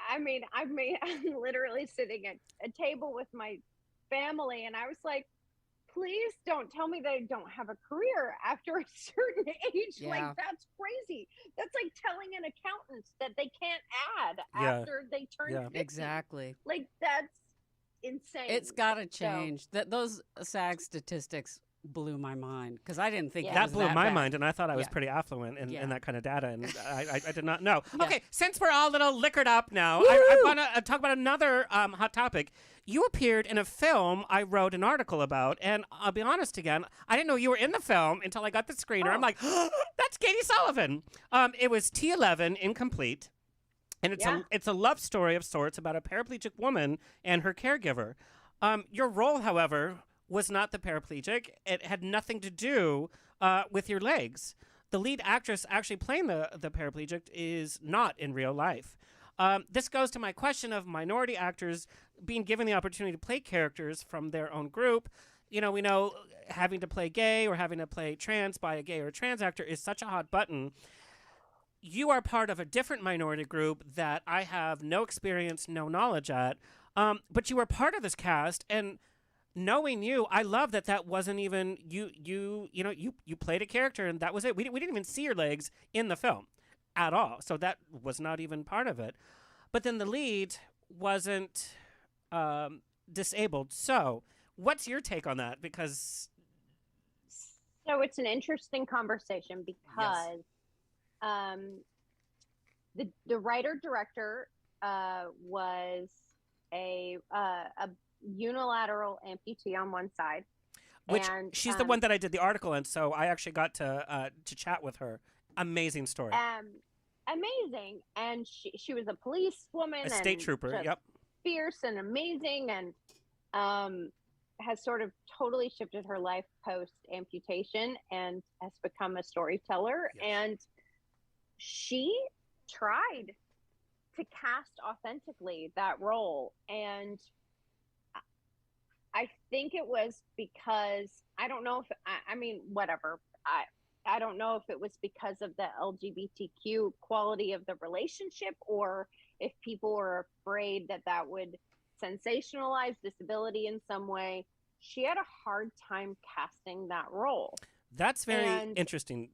I mean, I'm literally sitting at a table with my family, and I was like, please don't tell me they don't have a career after a certain age. Yeah. Like, that's crazy. That's like telling an accountant that they can't add Yeah. after they turn Yeah. 50. Exactly. Like, that's insane. It's got to change. Those SAG statistics blew my mind because I didn't think Yeah. it That was blew that my bad. mind, and I thought I was Yeah. pretty affluent in, Yeah. in that kind of data, and I did not know. Yeah. Okay, since we're all a little liquored up now, I want to talk about another hot topic. You appeared in a film I wrote an article about, and I'll be honest again, I didn't know you were in the film until I got the screener. I'm like, that's Katy Sullivan. It was T11 Incomplete, and it's a love story of sorts about a paraplegic woman and her caregiver. Your role, however, was not the paraplegic. It had nothing to do with your legs. The lead actress actually playing the paraplegic is not in real life. This goes to my question of minority actors being given the opportunity to play characters from their own group. You know, we know having to play gay or having to play trans by a gay or trans actor is such a hot button. You are part of a different minority group that I have no experience, no knowledge at, but you were part of this cast, and knowing you, I love that wasn't even you. You played a character, and that was it. We didn't even see your legs in the film at all, so that was not even part of it. But then the lead wasn't disabled. So, what's your take on that? Because So it's an interesting conversation because the writer director was a unilateral amputee on one side, which and she's the one that I did the article in, so I actually got to chat with her. Amazing story. Amazing, and she was a policewoman, A state and trooper. just Yep. fierce and amazing, and has sort of totally shifted her life post amputation and has become a storyteller. Yes. And she tried to cast authentically that role, and I think it was because I don't know if I mean whatever, I don't know if it was because of the LGBTQ quality of the relationship, or if people were afraid that would sensationalize disability in some way. She had a hard time casting that role. That's very interesting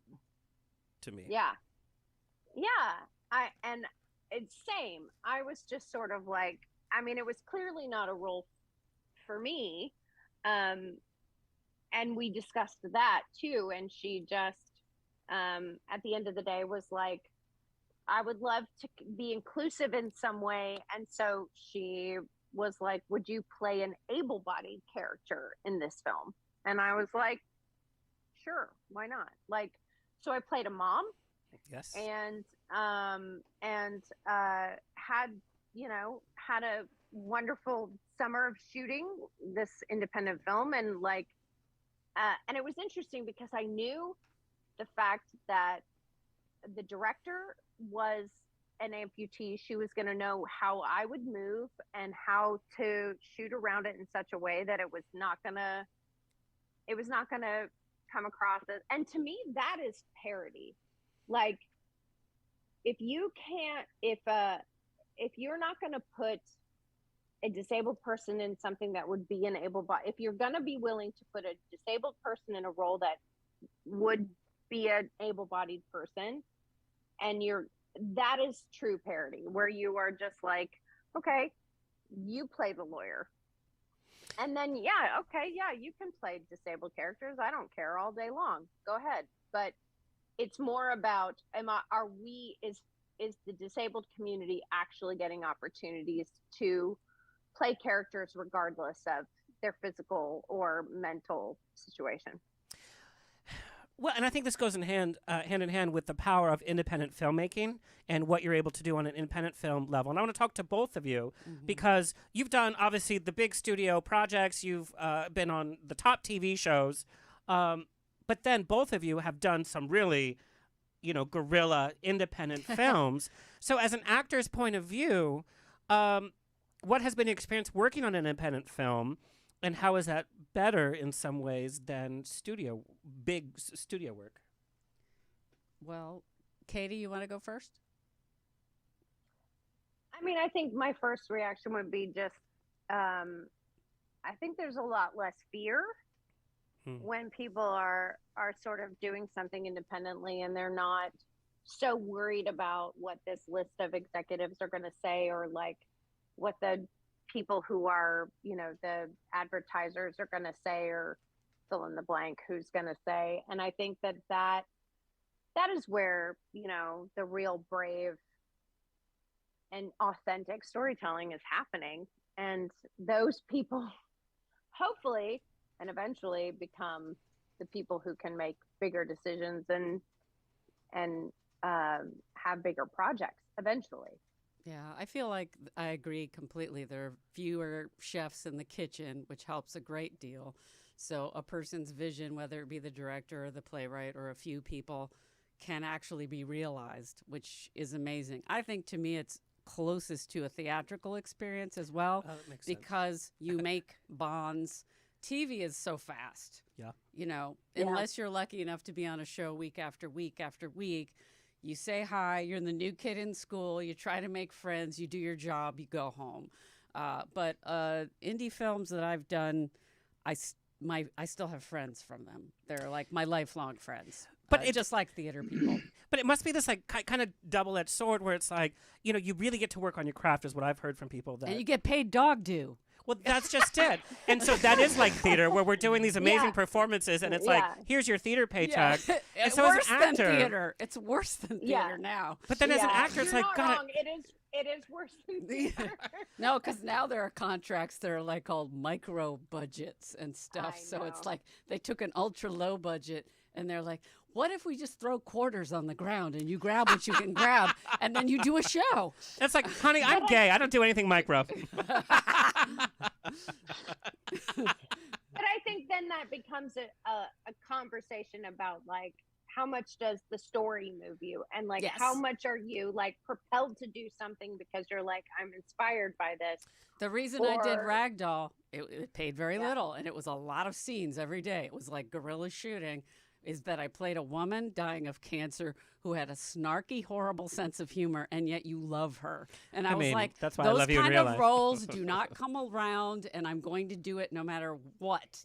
to me. Yeah. And it's same. I was just sort of like, I mean, it was clearly not a role for me. And we discussed that too. And she just, at the end of the day, was like, I would love to be inclusive in some way. And so she was like, would you play an able-bodied character in this film? And I was like, sure, why not? Like, so I played a mom. Yes. And had a wonderful summer of shooting this independent film, and like, and it was interesting because I knew the fact that the director was an amputee. She was going to know how I would move and how to shoot around it in such a way that it was not going to come across as, and to me, that is parody. Like, if you're not going to put a disabled person in something that would be an able body, if you're going to be willing to put a disabled person in a role that would be an able-bodied person, and that is true parody, where you are just like, okay, you play the lawyer. And then, you can play disabled characters. I don't care, all day long. Go ahead. But it's more about, is the disabled community actually getting opportunities to play characters regardless of their physical or mental situation? Well, and I think this goes hand in hand with the power of independent filmmaking and what you're able to do on an independent film level. And I want to talk to both of you because you've done, obviously, the big studio projects. You've been on the top TV shows. But then both of you have done some really, guerrilla independent films. So as an actor's point of view, what has been your experience working on an independent film? And how is that better in some ways than big studio work? Well, Katy, you want to go first? I mean, I think my first reaction would be just, I think there's a lot less fear when people are sort of doing something independently, and they're not so worried about what this list of executives are going to say, or like what the people who are, the advertisers are going to say, or fill in the blank who's going to say. And I think that is where, the real brave and authentic storytelling is happening. And those people hopefully and eventually become the people who can make bigger decisions and have bigger projects eventually. Yeah, I feel like I agree completely. There are fewer chefs in the kitchen, which helps a great deal. So a person's vision, whether it be the director or the playwright or a few people, can actually be realized, which is amazing. I think, to me, it's closest to a theatrical experience as well, that makes because sense. you make bonds. TV is so fast. Yeah. Unless you're lucky enough to be on a show week after week after week. You say hi, you're the new kid in school, you try to make friends, you do your job, you go home. But indie films that I've done, I still have friends from them. They're like my lifelong friends. But it's just like theater people. But it must be this like kind of double-edged sword where it's like, you really get to work on your craft, is what I've heard from people. And you get paid dog due. Well, that's just it. And so that is like theater, where we're doing these amazing performces, and it's like, here's your theater paycheck. Yeah. And so worse as an actor, than theater. It's worse than theater now. But then as an actor, it's You're like, not God. wrong. It is worse than theater. No, because now there are contracts that are like called micro budgets and stuff. So it's like they took an ultra low budget and they're like, what if we just throw quarters on the ground and you grab what you can grab and then you do a show? It's like, honey, I'm gay. I don't do anything micro. But I think then that becomes a conversation about like, how much does the story move you? And like, how much are you like propelled to do something because you're like, I'm inspired by this? The reason I did Ragdoll, it paid very little. And it was a lot of scenes every day. It was like guerrilla shooting. Is that I played a woman dying of cancer who had a snarky, horrible sense of humor, and yet you love her. And I was like, that's why those I love you in kind real of life. roles do not come around, and I'm going to do it no matter what,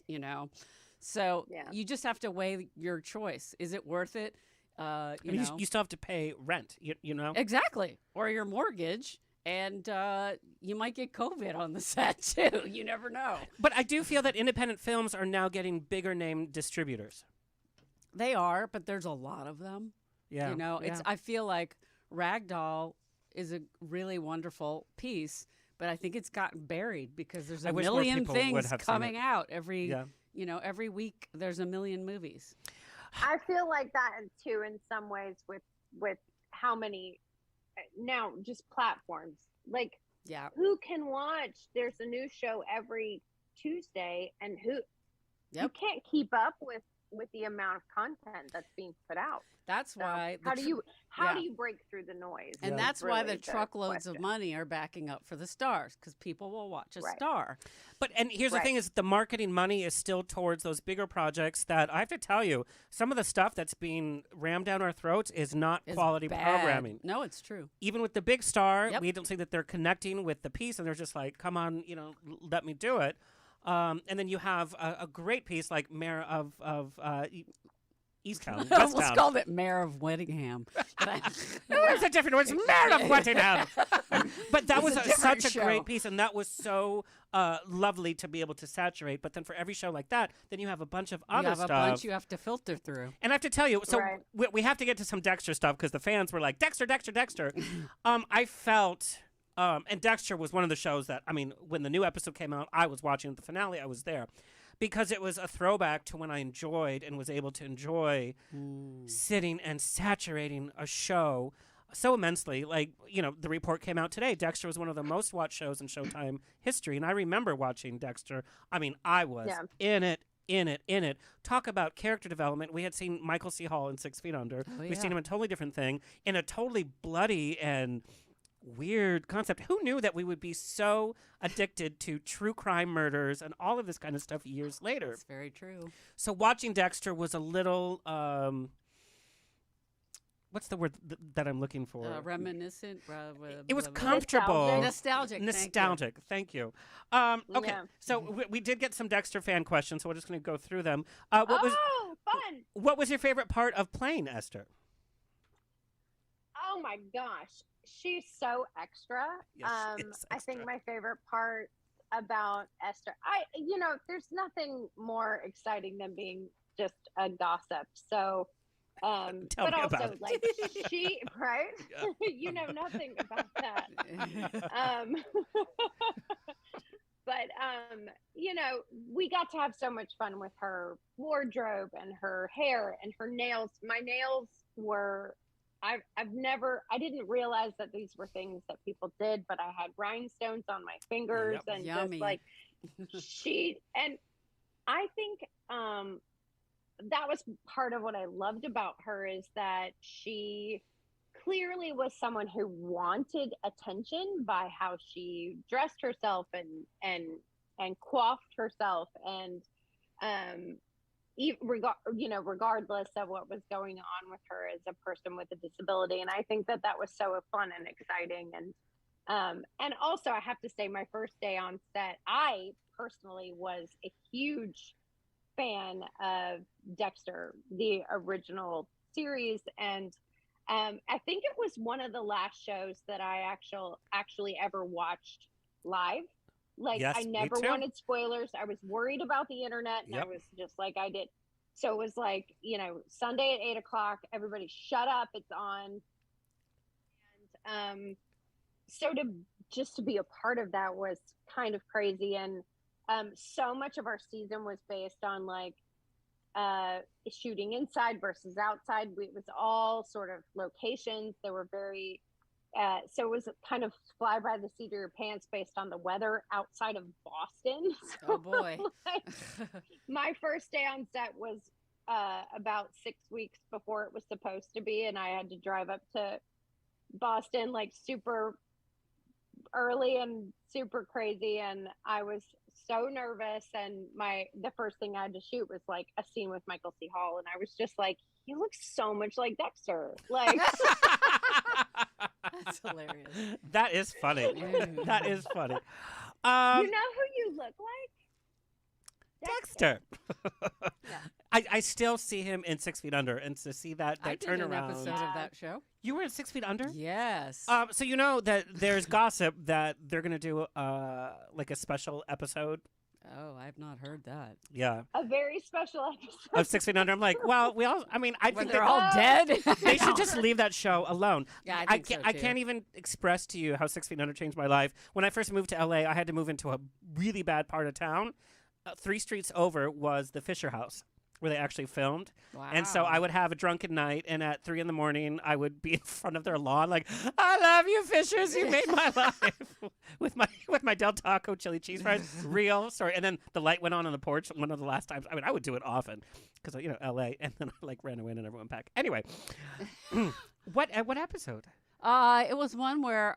So you just have to weigh your choice. Is it worth it? You still have to pay rent, you know? Exactly. Or your mortgage. And you might get COVID on the set, too. You never know. But I do feel that independent films are now getting bigger name distributors. They are, but there's a lot of them. Yeah. I feel like Ragdoll is a really wonderful piece, but I think it's gotten buried because there's a million things coming out every week. There's a million movies. I feel like that too, in some ways, with how many now just platforms. Like, who can watch? There's a new show every Tuesday, and you can't keep up with the amount of content that's being put out. That's why. How do you break through the noise? And that's why the truckloads of money are backing up for the stars, because people will watch a star. And here's the thing is, the marketing money is still towards those bigger projects that I have to tell you, some of the stuff that's being rammed down our throats is not quality programming. No, it's true. Even with the big star, we don't see that they're connecting with the piece, and they're just like, come on, let me do it. And then you have a great piece like Mayor of Easttown, I almost Westtown. called it Mayor of Whittingham. There's a different word. It's Mayor of Whittingham. But that was such a show. great piece, and that was so lovely to be able to saturate. But then for every show like that, then you have a bunch of other You have stuff. a bunch you have to filter through. And I have to tell you, so Right. we have to get to some Dexter stuff because the fans were like, Dexter, Dexter, Dexter. I felt, and Dexter was one of the shows that, I mean, when the new episode came out, I was watching the finale, I was there. Because it was a throwback to when I enjoyed and was able to enjoy sitting and saturating a show so immensely. Like, you know, the report came out today. Dexter was one of the most watched shows in Showtime history. And I remember watching Dexter. I mean, I was in it. Talk about character development. We had seen Michael C. Hall in 6 Feet Under. We've seen him in a totally different thing, in a totally bloody and weird concept. Who knew that we would be so addicted to true crime murders and all of this kind of stuff years later? That's very true. So watching Dexter was a little, what's the word that I'm looking for? Reminiscent. It was comfortable. Nostalgic. Thank you. Okay, Yeah. so we did get some Dexter fan questions, so we're just going to go through them. Fun. What was your favorite part of playing Esther? Oh my gosh, she's so extra. Yes, she is I think extra. my favorite part about Esther, there's nothing more exciting than being just a gossip. So, Tell but me also about it. like she, right? You know nothing about that. But we got to have so much fun with her wardrobe and her hair and her nails. My nails were, I didn't realize that these were things that people did, but I had rhinestones on my fingers and Yummy. just like and I think that was part of what I loved about her, is that she clearly was someone who wanted attention by how she dressed herself and coiffed herself, and regardless of what was going on with her as a person with a disability. And I think that was so fun and exciting. And also I have to say, my first day on set, I personally was a huge fan of Dexter, the original series. And I think it was one of the last shows that I actually ever watched live. Like, Yes, I me never too. wanted spoilers. I was worried about the internet, and I was just like, I did. So it was like, Sunday at 8:00, everybody shut up, it's on. And so to be a part of that was kind of crazy. And so much of our season was based on like shooting inside versus outside. It was all sort of locations. They were very so it was kind of fly by the seat of your pants based on the weather outside of Boston. So, Oh boy. my first day on set was about 6 weeks before it was supposed to be, and I had to drive up to Boston like super early and super crazy, and I was so nervous. And the first thing I had to shoot was like a scene with Michael C. Hall, and I was just like, he looks so much like Dexter. Like, That's hilarious. That is funny. That is funny. you know who you look like? Dexter. Yeah. I still see him in 6 Feet Under, and to see that I did turnaround. an episode of that show. You were in 6 Feet Under? Yes. So you know that there's gossip that they're gonna do like a special episode. Oh, I've not heard that. Yeah. A very special episode Of 6 Feet Under. I'm like, well, I When think they're all dead. they should just leave that show alone. Yeah, I think so, I too. can't even express to you how 6 Feet Under changed my life. When I first moved to LA, I had to move into a really bad part of town. 3 streets over was the Fisher House, where they actually filmed. Wow. And so I would have a drunken night, and at 3 a.m, I would be in front of their lawn like, I love you, Fishers. You made my life. with my Del Taco chili cheese fries. Real story. And then the light went on the porch one of the last times. I mean, I would do it often because, LA. And then I ran away and everyone went back. Anyway, what episode? It was one where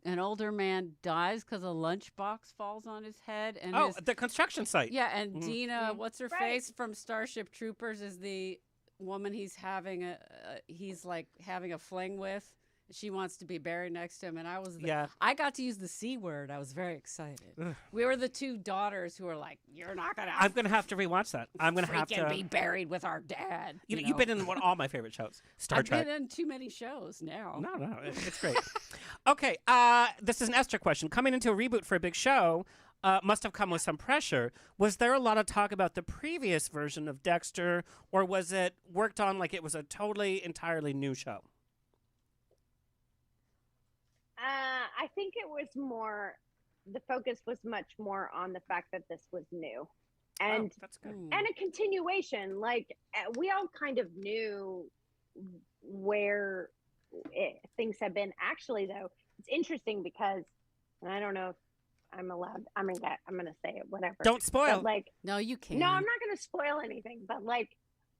an older man dies because a lunchbox falls on his head, and The construction site. yeah, and Dina, what's her Right. face from Starship Troopers, is the woman he's having a fling with, She wants to be buried next to him, and Yeah. I got to use the C word. I was very excited. Ugh. We were the two daughters who were like, "You're not gonna." I'm gonna have to rewatch that. I'm gonna have to be buried with our dad. You've been in all my favorite shows. Star Trek. I've been in too many shows now. No, it's great. Okay, this is an Esther question. Coming into a reboot for a big show must have come with some pressure. Was there a lot of talk about the previous version of Dexter, or was it worked on like it was a entirely new show? I think it was more, the focus was much more on the fact that this was new. And that's good. and a continuation. Like, we all kind of knew where things have been. Actually, though, it's interesting because, and I don't know if I'm allowed, I'm going to say it, whatever. Don't spoil. But, like, No, you can't. no, I'm not going to spoil anything, but like,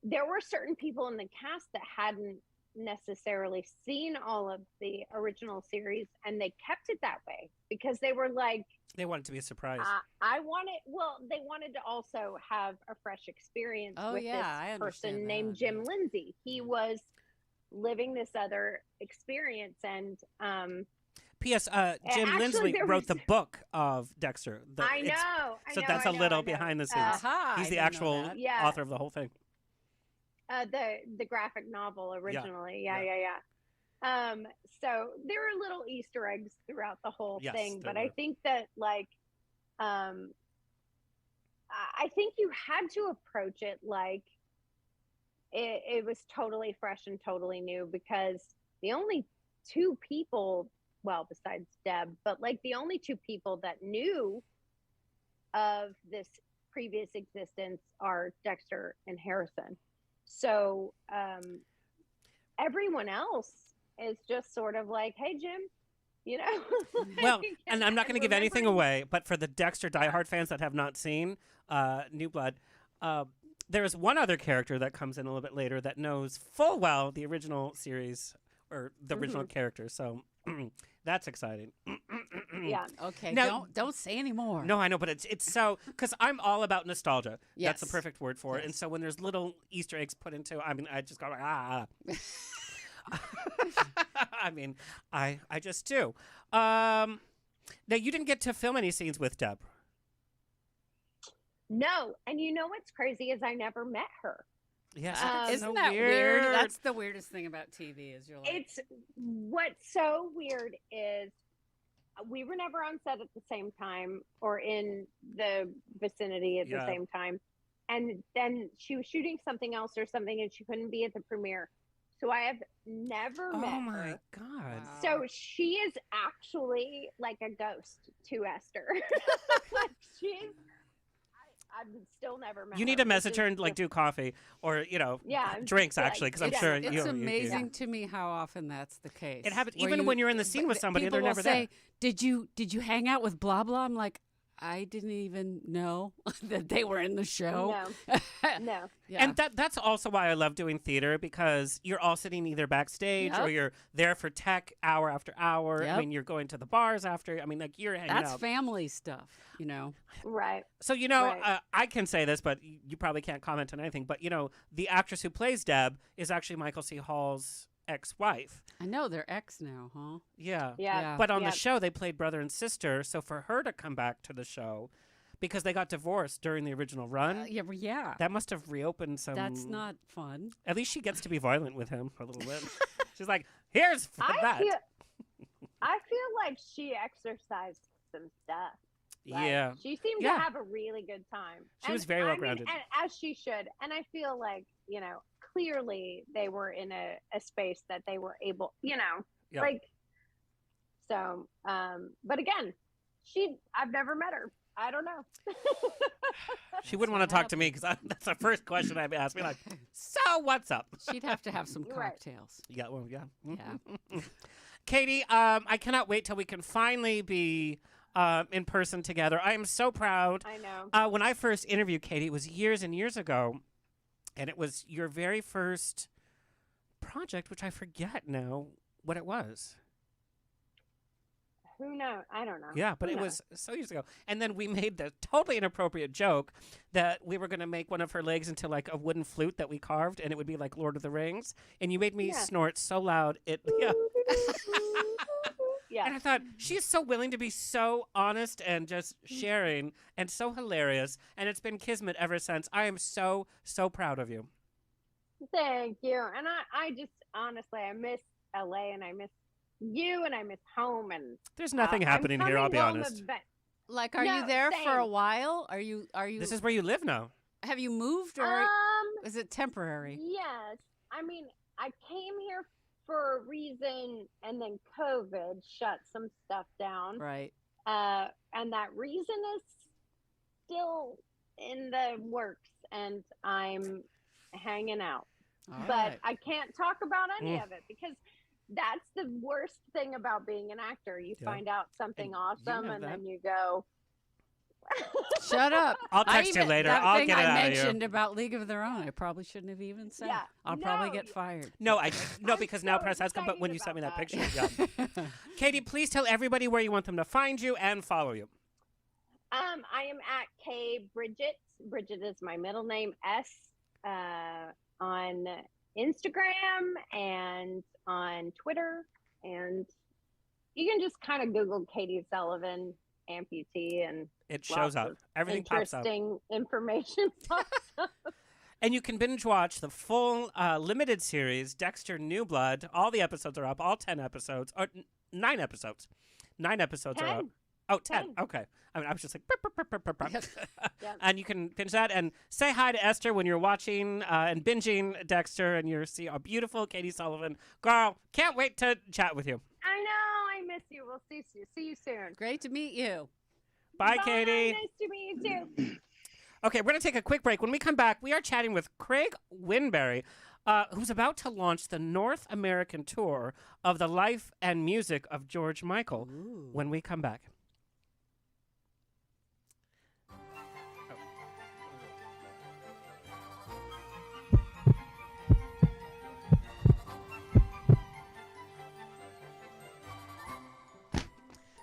there were certain people in the cast that hadn't necessarily seen all of the original series, and they kept it that way because they were like, They want it to be a surprise. they wanted to also have a fresh experience with I this understand person named that. Jim Lindsay. He was living this other experience, and P.S. Jim actually, Lindsay there wrote was- the book of Dexter. I know. So that's a little behind the scenes. Aha, He's I the didn't know actual that. Yeah. author of the whole thing. The graphic novel originally. Yeah. So there were little Easter eggs throughout the whole Yes, thing, there but I were. think that like, I think you had to approach it like it was totally fresh and totally new, because the only two people, well, besides Deb, but like the only two people that knew of this previous existence are Dexter and Harrison. So everyone else is just sort of like, hey, Jim, Well, and I'm not going to give anything remembering- away, but for the Dexter diehard fans that have not seen New Blood, there is one other character that comes in a little bit later that knows full well the original series or the original character. So that's exciting. Yeah. Okay, Now- don't say any more. No, I know, but it's so, because I'm all about nostalgia. That's the Yes. perfect word for it. Yes. And so when there's little Easter eggs put into, I mean, I just go, ah. I mean, I just do. Now, you didn't get to film any scenes with Deb. No. And you know what's crazy is I never met her. Yes, Isn't Isn't that weird? That's the weirdest thing about TV is you're like, It's what's so weird is we were never on set at the same time or in the vicinity at Yeah. the same time. And then she was shooting something else or something, and she couldn't be at the premiere. So I have never met oh my her. God. Wow. So she is actually like a ghost to Esther. Like, I've still never met her. You need to which message her is and like just- do coffee or Yeah, drinks like, actually, because I'm yeah. sure it's you. amazing to me how often that's the case. It happens Where even when you're in the scene with somebody, people they're will never say, Did you hang out with blah blah? I'm like, I didn't even know that they were in the show. No. Yeah. And that's also why I love doing theater, because you're all sitting either backstage or Yep. you're there for tech hour after hour. I Yep. mean, you're going to the bars after. I mean, like you're hanging That's out. family stuff, you know. Right. So, Right. I can say this, but you probably can't comment on anything. But, the actress who plays Deb is actually Michael C. Hall's ex-wife. I know they're ex now, huh? Yeah. Yeah. But on Yeah. the show, they played brother and sister. So for her to come back to the show, because they got divorced during the original run, Yeah. that must have reopened some. That's not fun. At least she gets to be violent with him a little bit. She's like, here's that. I feel like she exercised some stuff. Like, Yeah. she seemed Yeah. to have a really good time. She was very well grounded. And as she should. And I feel like, clearly they were in a space that they were able, Yeah. like, so, but again, I've never met her. I don't know. She wouldn't want to talk to me because that's the first question I'd ask me. Like, so what's up? She'd have to have some Right. cocktails. Yeah, well, yeah. Yeah. Katie, I cannot wait till we can finally be in person together. I am so proud. I know. When I first interviewed Katie, it was years and years ago, and it was your very first project, which I forget now what it was. who knows? I don't know. Yeah, but it was so years ago. And then we made the totally inappropriate joke that we were going to make one of her legs into like a wooden flute that we carved, and it would be like Lord of the Rings. And you made me snort so loud. Yeah. And I thought, she's so willing to be so honest and just sharing and so hilarious. And it's been kismet ever since. I am so, so proud of you. Thank you. And I just, honestly, I miss LA and I miss you and I miss home. And there's nothing happening here, I'll be honest. Like, are you there for a while? Are you? This is where you live now. Have you moved or is it temporary? Yes. I mean, I came here for a reason, and then COVID shut some stuff down. Right. And that reason is still in the works, and I'm hanging out. But I can't talk about any of it because that's the worst thing about being an actor. You find out something awesome, and then you go, shut up. I'll text you later. I'll get it out of you. I mentioned about League of Their Own, I probably shouldn't have even said. Yeah, I'll probably get fired. No, because now press has come, but when you sent me that picture. Yeah. Katy, please tell everybody where you want them to find you and follow you. I am at K Bridget. Bridget is my middle name, S, on Instagram and on Twitter. And you can just kind of Google Katy Sullivan amputee and it shows up. Everything pops up. Interesting information pops up. And you can binge watch the full limited series, Dexter New Blood. All the episodes are up, all 10 episodes, or 9 episodes. 9 episodes 10. are up. Oh, 10. Okay. I mean, I was just like, burp. Yep. And you can binge that and say hi to Esther when you're watching and binging Dexter, and you see a beautiful Katy Sullivan. Girl, can't wait to chat with you. I know. I miss you. We'll see you soon. Great to meet you. Bye, Katy. Nice to meet you too. Okay, we're going to take a quick break. When we come back, we are chatting with Craig Winberry, who's about to launch the North American tour of the life and music of George Michael. Ooh. When we come back.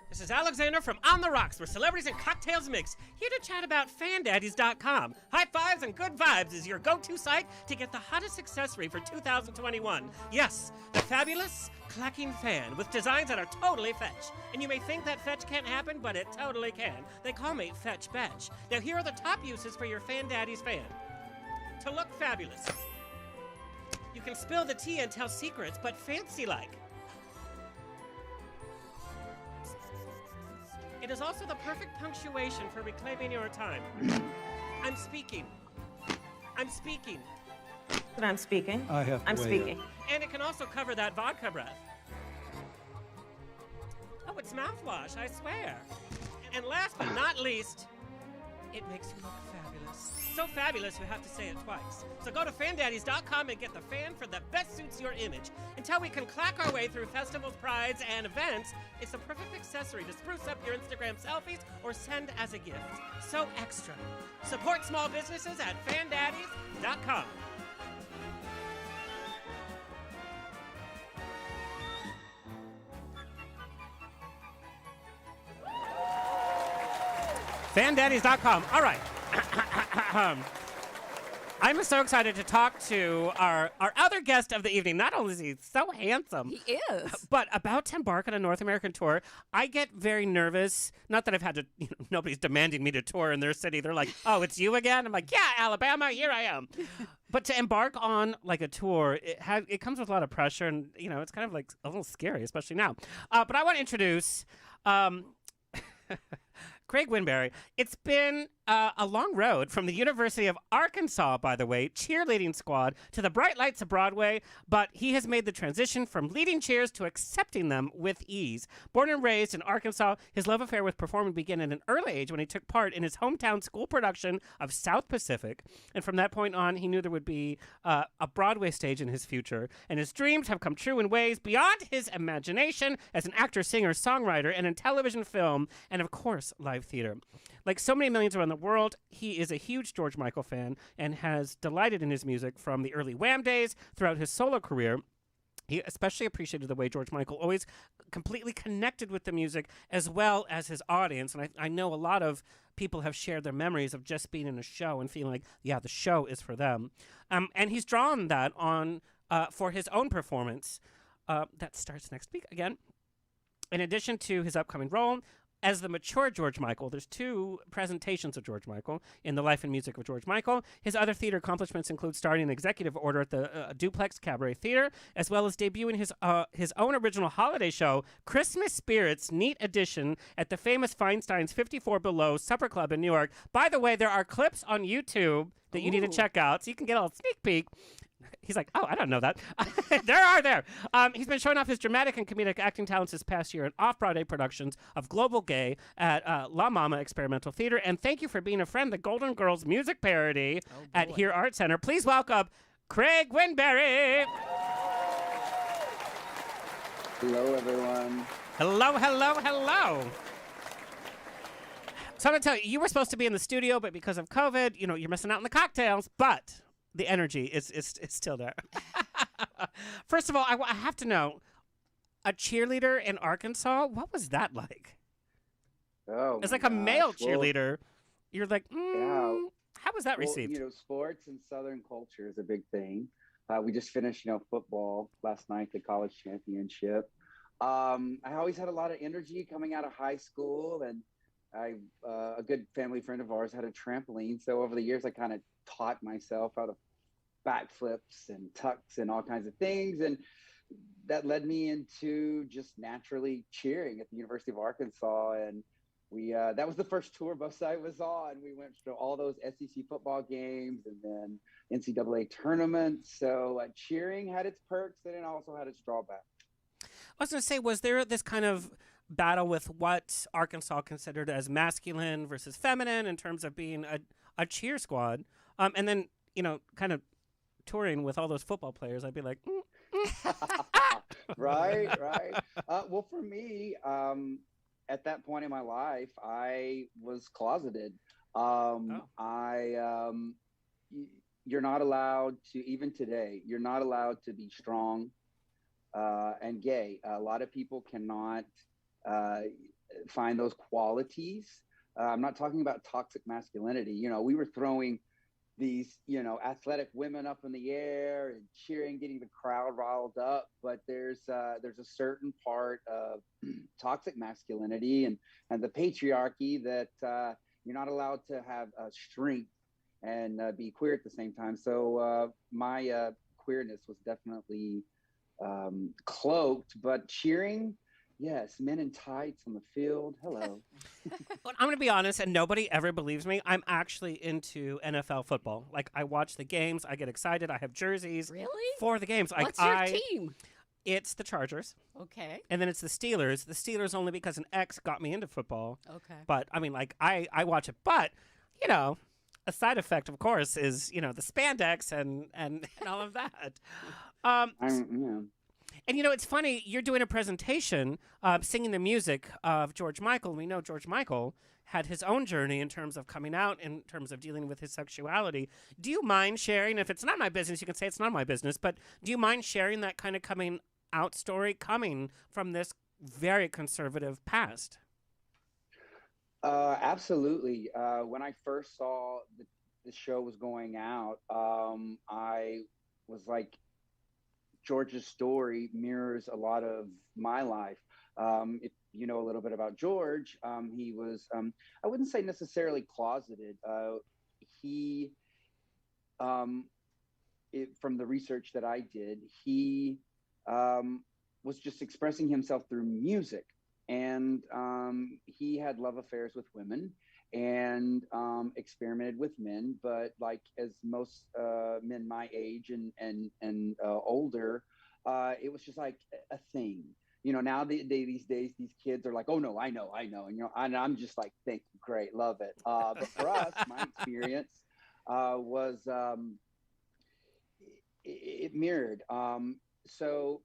This is Alexander from On the Rocks, where celebrities and cocktails mix, here to chat about fandaddies.com. High fives and good vibes is your go-to site to get the hottest accessory for 2021. Yes, the fabulous clacking fan with designs that are totally fetch. And you may think that fetch can't happen, but it totally can. They call me Fetch Betch. Now here are the top uses for your Fandaddies fan. To look fabulous. You can spill the tea and tell secrets, but fancy-like. It is also the perfect punctuation for reclaiming your time. I'm speaking. I'm speaking. But I'm speaking. I'm speaking. And it can also cover that vodka breath. Oh, it's mouthwash, I swear. And last but not least, it makes you look fabulous. So fabulous, you have to say it twice. So go to fandaddies.com and get the fan for that best suits your image. Until we can clack our way through festivals, prides, and events, it's the perfect accessory to spruce up your Instagram selfies or send as a gift. So extra. Support small businesses at fandaddies.com. Fandaddies.com. All right. I'm so excited to talk to our other guest of the evening. Not only is he so handsome, He is. but about to embark on a North American tour, I get very nervous. Not that I've had to, nobody's demanding me to tour in their city. They're like, oh, it's you again? I'm like, yeah, Alabama, here I am. But to embark on like a tour, it comes with a lot of pressure, and it's kind of like a little scary, especially now. But I want to introduce Craig Winberry. It's been a long road from the University of Arkansas, by the way, cheerleading squad, to the bright lights of Broadway, but he has made the transition from leading cheers to accepting them with ease. Born and raised in Arkansas, his love affair with performing began at an early age when he took part in his hometown school production of South Pacific, and from that point on, he knew there would be a Broadway stage in his future, and his dreams have come true in ways beyond his imagination as an actor, singer, songwriter, and in television, film, and of course, live theater. Like so many millions around the world, he is a huge George Michael fan and has delighted in his music from the early Wham days throughout his solo career. He especially appreciated the way George Michael always completely connected with the music as well as his audience. And I know a lot of people have shared their memories of just being in a show and feeling like, yeah, the show is for them. And he's drawn that on for his own performance that starts next week again. In addition to his upcoming role as the mature George Michael, there's 2 presentations of George Michael in the life and music of George Michael. His other theater accomplishments include starring an executive order at the Duplex Cabaret Theater, as well as debuting his own original holiday show, Christmas Spirits Neat Edition, at the famous Feinstein's 54 Below Supper Club in New York. By the way, there are clips on YouTube that you need to check out, so you can get a little sneak peek. He's like, oh, I don't know that. there. He's been showing off his dramatic and comedic acting talents this past year in off-Broadway productions of Global Gay at La Mama Experimental Theater. And thank you for being a friend, the Golden Girls music parody at Here Art Center. Please welcome Craig Winberry. Hello, everyone. Hello. So I'm going to tell you, you were supposed to be in the studio, but because of COVID, you're missing out on the cocktails, but the energy is still there. First of all, I have to know, a cheerleader in Arkansas, what was that like? Oh, it's like a male cheerleader. You're like, yeah. How was that received? Sports and Southern culture is a big thing. We just finished, football last night, the college championship. I always had a lot of energy coming out of high school, and a good family friend of ours had a trampoline. So over the years, I kind of taught myself how to backflips and tucks and all kinds of things. And that led me into just naturally cheering at the University of Arkansas. And we that was the first tour bus I was on. We went to all those SEC football games and then NCAA tournaments. So cheering had its perks, and it also had its drawbacks. I was going to say, was there this kind of battle with what Arkansas considered as masculine versus feminine in terms of being a cheer squad? And then, kind of touring with all those football players, I'd be like, Right. Well, for me, at that point in my life, I was closeted. You're not allowed to, even today, you're not allowed to be strong and gay. A lot of people cannot find those qualities. I'm not talking about toxic masculinity. We were throwing these, athletic women up in the air and cheering, getting the crowd riled up. But there's a certain part of toxic masculinity and the patriarchy that you're not allowed to have strength and be queer at the same time. So my queerness was definitely cloaked, but cheering, yes, men in tights on the field. Hello. Well, I'm going to be honest, and nobody ever believes me. I'm actually into NFL football. Like, I watch the games. I get excited. I have jerseys for the games. What's your team? It's the Chargers. Okay. And then it's the Steelers. The Steelers only because an ex got me into football. Okay. But, I mean, I watch it. But, a side effect, of course, is, the spandex and all of that. And, it's funny, you're doing a presentation singing the music of George Michael. We know George Michael had his own journey in terms of coming out, in terms of dealing with his sexuality. Do you mind sharing, if it's not my business, you can say it's not my business, but do you mind sharing that kind of coming out story coming from this very conservative past? Absolutely. When I first saw the show was going out, I was like, George's story mirrors a lot of my life. If you know a little bit about George, he was, I wouldn't say necessarily closeted. From the research that I did, he was just expressing himself through music. And he had love affairs with women and experimented with men, but like as most men my age and older, it was just like a thing. Now these days these kids are like, oh no, I know, and I'm just like, thank you, great, love it. But for us, my experience was it mirrored. So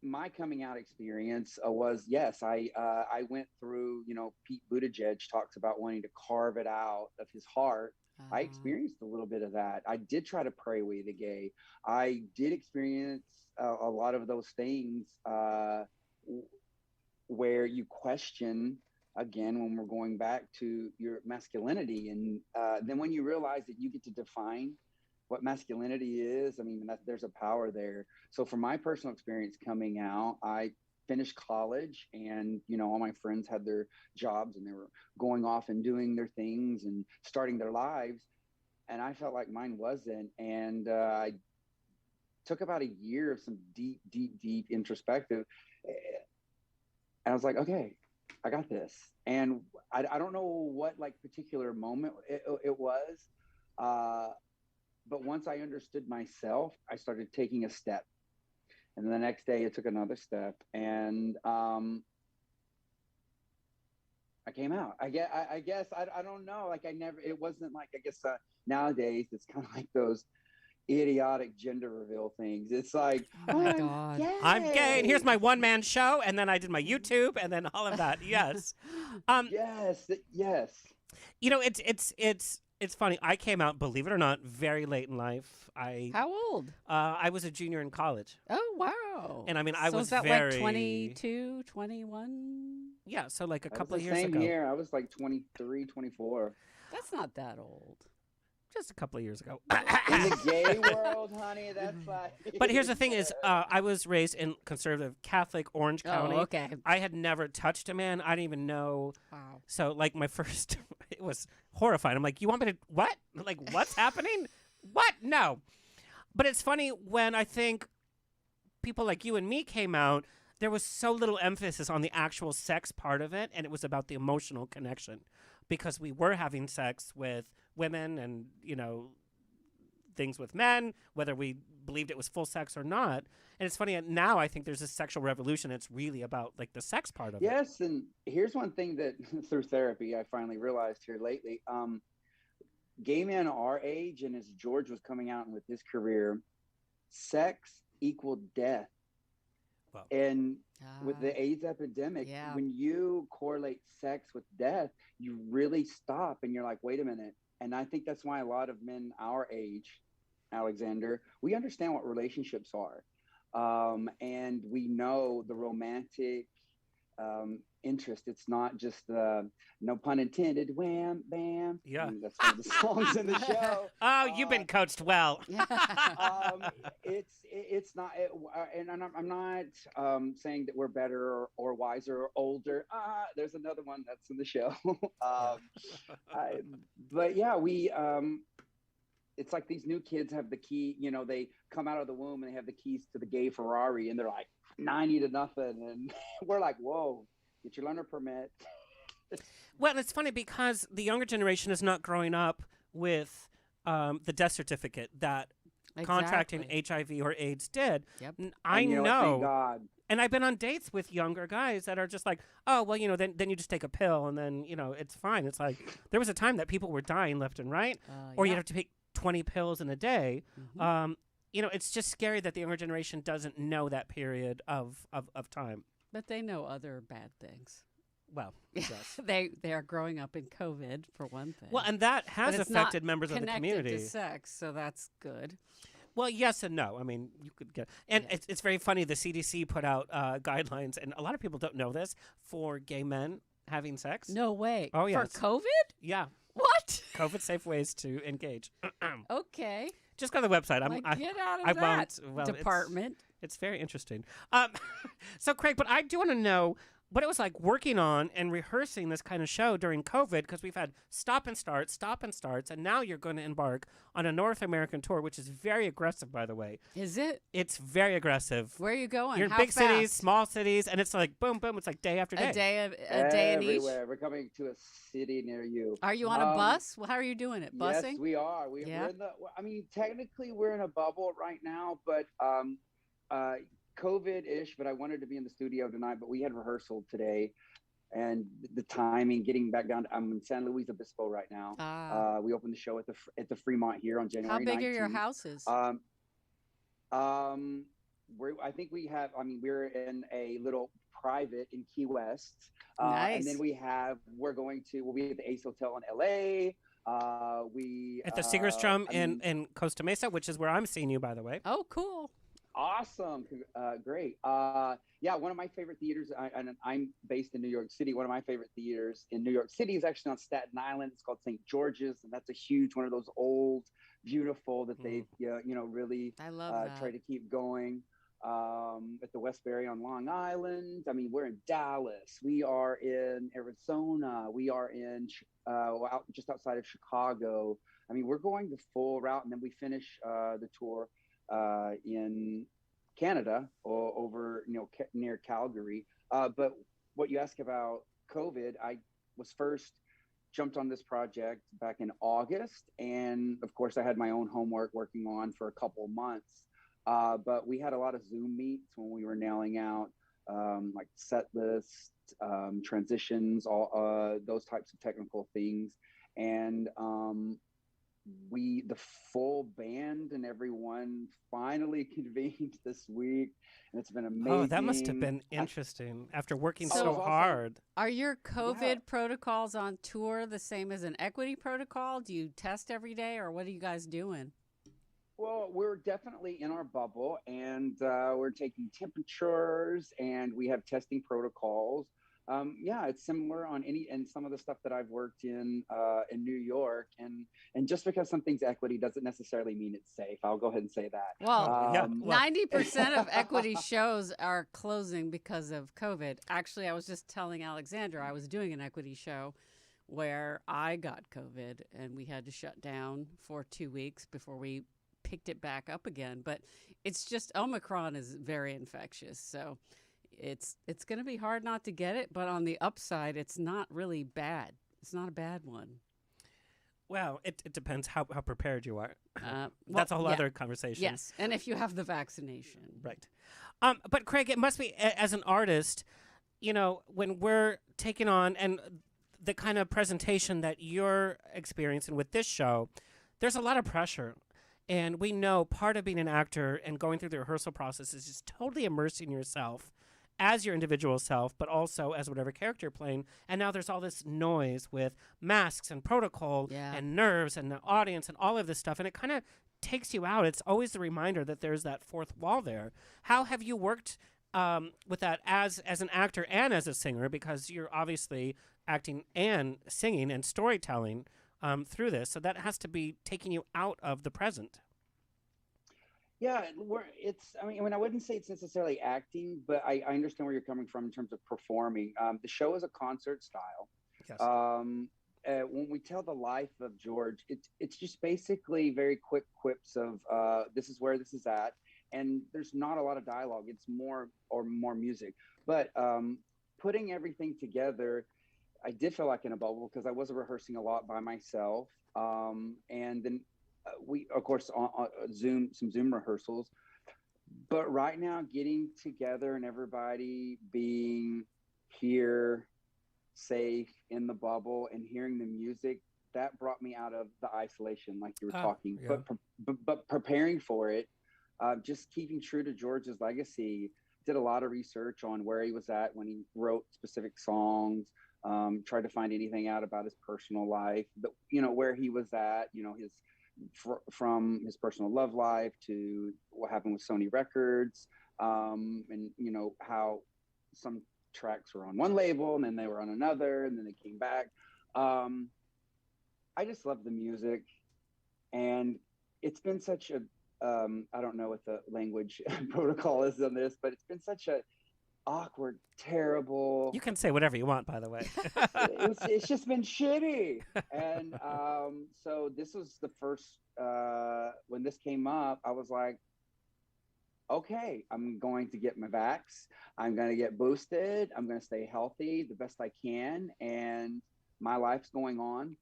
my coming out experience was, yes, I went through, Pete Buttigieg talks about wanting to carve it out of his heart. I experienced a little bit of that. I did try to pray away the gay. I did experience a lot of those things where you question, again, when we're going back to your masculinity. And then when you realize that you get to define what masculinity is, I mean, there's a power there. So from my personal experience coming out, I finished college, and all my friends had their jobs and they were going off and doing their things and starting their lives, and I felt like mine wasn't. And I took about a year of some deep introspective, and I was like, okay, I got this. And I don't know what particular moment it was, but once I understood myself, I started taking a step. And the next day it took another step. And I came out. I guess, I don't know. It wasn't nowadays it's kind of like those idiotic gender reveal things. It's like, oh my God, gay. I'm gay, and here's my one-man show, and then I did my YouTube, and then all of that. Yes. Yes. It's funny. I came out, believe it or not, very late in life. How old? I was a junior in college. Oh, wow. And I mean, I was is that very... like 22, 21? Yeah, so like a couple of years same ago. year. I was like 23, 24. That's not that old. Just a couple of years ago. In the gay world, honey, that's like... But here's the thing is, I was raised in conservative Catholic Orange County. Oh, okay. I had never touched a man. I didn't even know. Wow. So like my first, it was horrifying. I'm like, you want me to, what? Like, what's happening? What? No. But it's funny when I think people like you and me came out, there was so little emphasis on the actual sex part of it, and it was about the emotional connection, because we were having sex with women and, things with men, whether we believed it was full sex or not. And it's funny, now I think there's a sexual revolution. It's really about like the sex part of it. Yes, and here's one thing that through therapy I finally realized here lately. Gay men our age, and as George was coming out with his career, sex equaled death. Wow. And with the AIDS epidemic, when you correlate sex with death, you really stop and you're like, wait a minute. And I think that's why a lot of men our age, Alexander, we understand what relationships are. And we know the romantic interest. It's not just no pun intended, wham, bam. Yeah. That's one of the songs in the show. Oh, you've been coached well. It's not, and I'm not saying that we're better or wiser or older. There's another one that's in the show. But yeah, we, it's like these new kids have the key, they come out of the womb and they have the keys to the gay Ferrari, and they're like 90-0, and we're like, whoa, get your learner permit. Well, it's funny because the younger generation is not growing up with the death certificate that contracting HIV or AIDS did. Yep. I know. Thank God. And I've been on dates with younger guys that are just like, oh, well, then you just take a pill and then, it's fine. It's like there was a time that people were dying left and right, or you'd have to take 20 pills in a day. Mm-hmm. It's just scary that the younger generation doesn't know that period of time. But they know other bad things. Well, yes. they are growing up in COVID, for one thing. Well, and that has affected members of the community. Connected to sex, so that's good. Well, yes and no. I mean, you could get... And it's very funny. The CDC put out guidelines, and a lot of people don't know this, for gay men having sex. No way. Oh, yeah. For COVID? Yeah. What? COVID-safe ways to engage. Okay. Just go to the website. Get out of that department. It's very interesting. So, Craig, but I do want to know what it was like working on and rehearsing this kind of show during COVID, because we've had stop and starts, and now you're going to embark on a North American tour, which is very aggressive, by the way. Is it? It's very aggressive. Where are you going? You're in How big fast? cities, small cities, and it's like boom, boom. It's like day after day. A day in each? Everywhere. We're coming to a city near you. Are you on a bus? Well, how are you doing it? Busing? Yes, we are. We're in technically we're in a bubble right now, but COVID-ish, but I wanted to be in the studio tonight, but we had rehearsal today, and the timing, getting back down, I'm in San Luis Obispo right now. We opened the show at the Fremont here on January 19th. How big are your houses? I think we have. I mean, we're in a little private in Key West, Nice. and then we're going to. We'll be at the Ace Hotel in L.A. We At the Segerstrom I mean, in Costa Mesa, which is where I'm seeing you, by the way. Oh, cool. awesome, great. Yeah, one of my favorite theaters. And I'm based in New York City. One of my favorite theaters in New York City is actually on Staten Island. It's called St. George's, and that's a huge one of those old, beautiful that they've really I love that. tried to keep going. At the Westbury on Long Island. I mean, we're in Dallas. We are in Arizona. We are in just outside of Chicago. I mean, we're going the full route, and then we finish the tour in Canada or over near Calgary. But what you ask about COVID, I was first jumped on this project back in August, and of course, I had my own homework working on for a couple months. But we had a lot of Zoom meets when we were nailing out like set lists, transitions, all those types of technical things. And the full band and everyone finally convened this week, and it's been amazing. Oh, that must have been interesting after working So so awesome. hard. Are your COVID protocols on tour the same as an equity protocol? Do you test every day, or what are you guys doing? Well, we're definitely in our bubble, and we're taking temperatures, and we have testing protocols. Yeah, it's similar on and some of the stuff that I've worked in New York, and just because something's equity doesn't necessarily mean it's safe. I'll go ahead and say that. Well, yeah. 90% of equity shows are closing because of COVID. Actually, I was just telling Alexandra I was doing an equity show where I got COVID, and we had to shut down for 2 weeks before we picked it back up again. But it's just Omicron is very infectious, so it's going to be hard not to get it. But on the upside, it's not really bad. It's not a bad one. Well, it depends how prepared you are. Well, That's a whole yeah. other conversation. Yes, and if you have the vaccination. Right. But Craig, it must be, as an artist, when we're taking on and the kind of presentation that you're experiencing with this show, there's a lot of pressure. And we know part of being an actor and going through the rehearsal process is just totally immersing yourself as your individual self, but also as whatever character you're playing. And now there's all this noise with masks and protocol and nerves and the audience and all of this stuff. And it kind of takes you out. It's always the reminder that there's that fourth wall there. How have you worked with that as an actor and as a singer? Because you're obviously acting and singing and storytelling through this. So that has to be taking you out of the present. Yeah, I wouldn't say it's necessarily acting, but I understand where you're coming from in terms of performing. The show is a concert style. Yes. When we tell the life of George, it's just basically very quick quips of this is where this is at, and there's not a lot of dialogue. It's more music. But putting everything together, I did feel like in a bubble because I was rehearsing a lot by myself, and then we, of course, on some Zoom rehearsals. But right now, getting together and everybody being here, safe in the bubble, and hearing the music, that brought me out of the isolation, like you were talking. Yeah. But preparing for it, just keeping true to George's legacy. Did a lot of research on where he was at when he wrote specific songs. Tried to find anything out about his personal life, where he was at, from his personal love life to what happened with Sony Records, and how some tracks were on one label and then they were on another and then they came back. I just love the music, and it's been such a I don't know what the language protocol is on this, but it's been such a awkward, terrible. You can say whatever you want, by the way. It's just been shitty. And so this was the first, when this came up, I was like, okay, I'm going to get my vax. I'm going to get boosted. I'm going to stay healthy the best I can. And my life's going on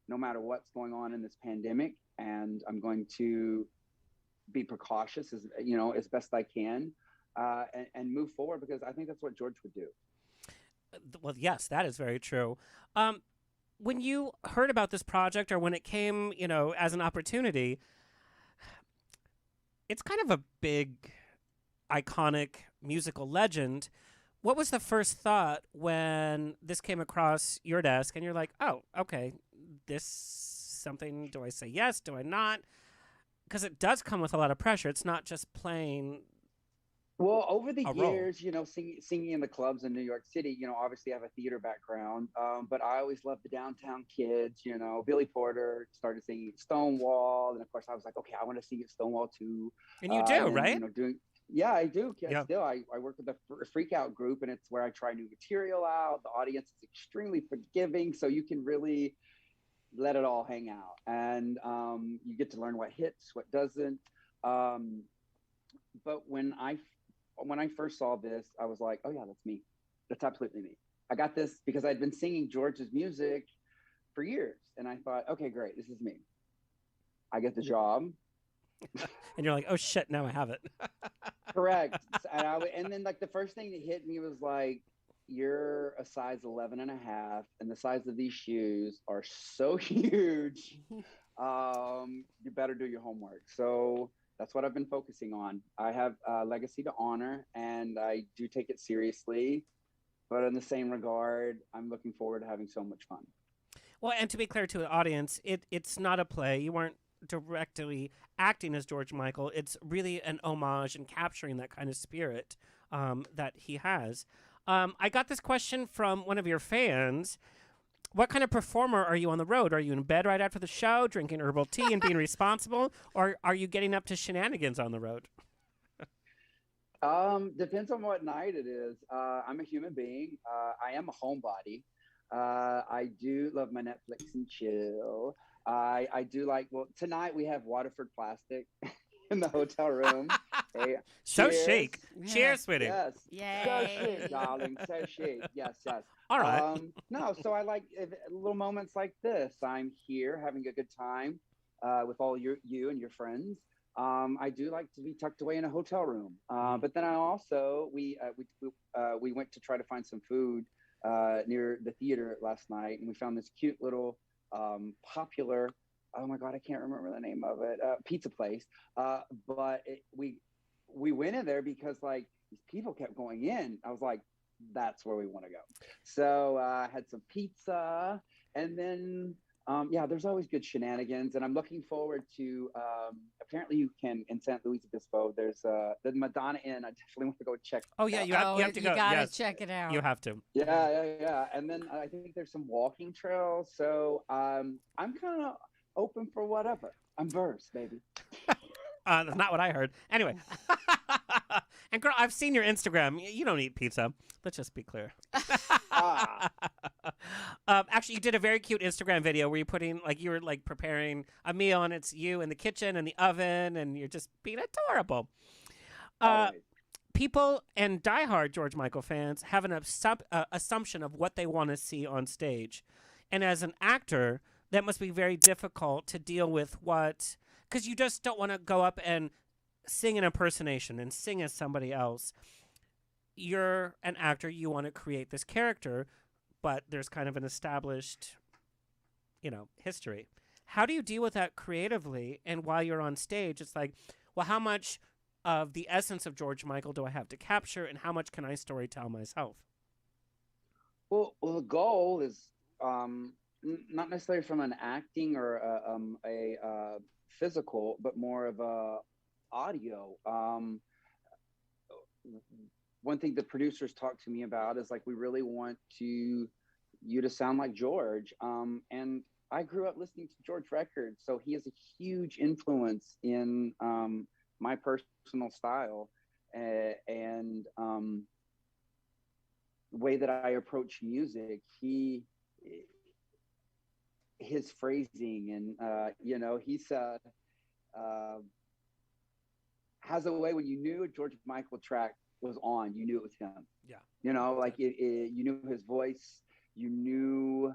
no matter what's going on in this pandemic. And I'm going to be precautious as best I can. And move forward, because I think that's what George would do. Well, yes, that is very true. When you heard about this project, or when it came, as an opportunity, it's kind of a big iconic musical legend. What was the first thought when this came across your desk and you're like, oh, okay, this something, do I say yes, do I not? Because it does come with a lot of pressure. It's not just playing. Well, over the role. years, singing in the clubs in New York City, obviously I have a theater background, but I always loved the downtown kids, Billy Porter started singing at Stonewall. And of course I was like, okay, I want to sing at Stonewall too. And you do, right? Yeah, I do. Yeah. Still, I work with a freak out group, and it's where I try new material out. The audience is extremely forgiving, so you can really let it all hang out. And you get to learn what hits, what doesn't. But when I first saw this, I was like, oh yeah, that's me. That's absolutely me. I got this because I'd been singing George's music for years. And I thought, okay, great. This is me. I get the job. And you're like, oh shit, now I have it. Correct. And then like the first thing that hit me was like, you're a size 11 and a half, and the size of these shoes are so huge. You better do your homework. So that's what I've been focusing on. I have a legacy to honor, and I do take it seriously. But in the same regard, I'm looking forward to having so much fun. Well, and to be clear to the audience, it's not a play. You weren't directly acting as George Michael. It's really an homage and capturing that kind of spirit that he has. I got this question from one of your fans. What kind of performer are you on the road? Are you in bed right after the show, drinking herbal tea and being responsible? Or are you getting up to shenanigans on the road? Depends on what night it is. I'm a human being. I am a homebody. I do love my Netflix and chill. I do like, well, tonight we have Waterford Plastic in the hotel room. Hey, so cheers. chic. Yeah. Cheers, sweetie. Yes. Yay. So chic, darling. So chic. Yes, yes. All right. No, so I like little moments like this. I'm here having a good time with all you and your friends. I do like to be tucked away in a hotel room. But then I also, we went to try to find some food near the theater last night, and we found this cute little popular, oh my God, I can't remember the name of it, pizza place. But we went in there because like these people kept going in. I was like, that's where we want to go. So I had some pizza, and then there's always good shenanigans, and I'm looking forward to. Apparently, you can in San Luis Obispo. There's the Madonna Inn. I definitely want to go check. Oh yeah, you have to go. You gotta yes. check it out. You have to. Yeah. And then I think there's some walking trails. So I'm kind of open for whatever. I'm versed, baby. That's not what I heard. Anyway. And girl, I've seen your Instagram. You don't eat pizza. Let's just be clear. Actually, you did a very cute Instagram video where you were preparing a meal, and it's you in the kitchen and the oven, and you're just being adorable. People and diehard George Michael fans have an assumption of what they want to see on stage. And as an actor, that must be very difficult to deal with because you just don't want to go up and sing an impersonation and sing as somebody else. You're an actor, you want to create this character, but there's kind of an established, history. How do you deal with that creatively? And while you're on stage, it's like, well, how much of the essence of George Michael do I have to capture, and how much can I storytell myself? Well, the goal is not necessarily from an acting or a physical, but more of a audio. One thing the producers talk to me about is we really want you to sound like George. And I grew up listening to George records, so he is a huge influence in my personal style and the way that I approach music. His phrasing and he's has a way when you knew a George Michael track was on, you knew it was him. Yeah. You knew his voice, you knew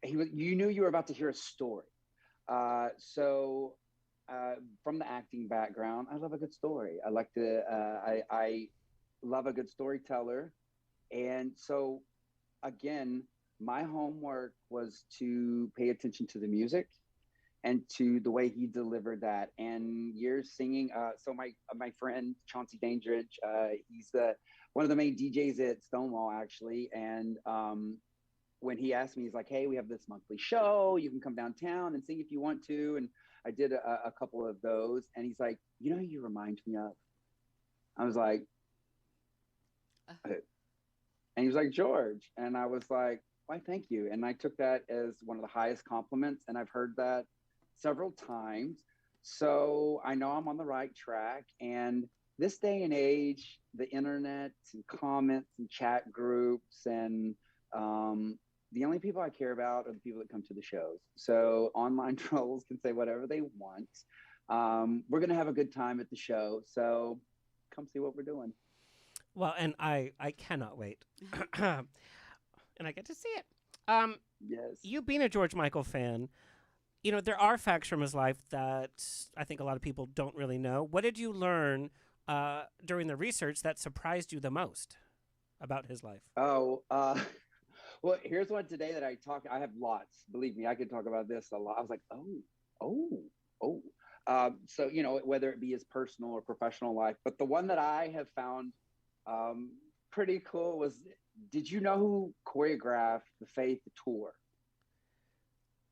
you knew you were about to hear a story. So from the acting background, I love a good story. I like to I love a good storyteller. And so again, my homework was to pay attention to the music and to the way he delivered that, and years singing. So my friend Chauncey Dandridge, he's one of the main DJs at Stonewall, actually. And when he asked me, he's like, "Hey, we have this monthly show. You can come downtown and sing if you want to." And I did a couple of those. And he's like, "You know who you remind me of?" I was like, "Who?" And he was like, "George." And I was like, "Why, thank you." And I took that as one of the highest compliments. And I've heard that several times. So I know I'm on the right track. And this day and age, the internet and comments and chat groups, and the only people I care about are the people that come to the shows. So online trolls can say whatever they want. We're going to have a good time at the show. So come see what we're doing. Well, and I cannot wait. And I get to see it. Yes. You being a George Michael fan, you know, there are facts from his life that I think a lot of people don't really know. What did you learn during the research that surprised you the most about his life? Oh, well, here's one today that I have lots. Believe me, I could talk about this a lot. I was like, oh. So, you know, whether it be his personal or professional life, but the one that I have found pretty cool was, did you know who choreographed the Faith tour?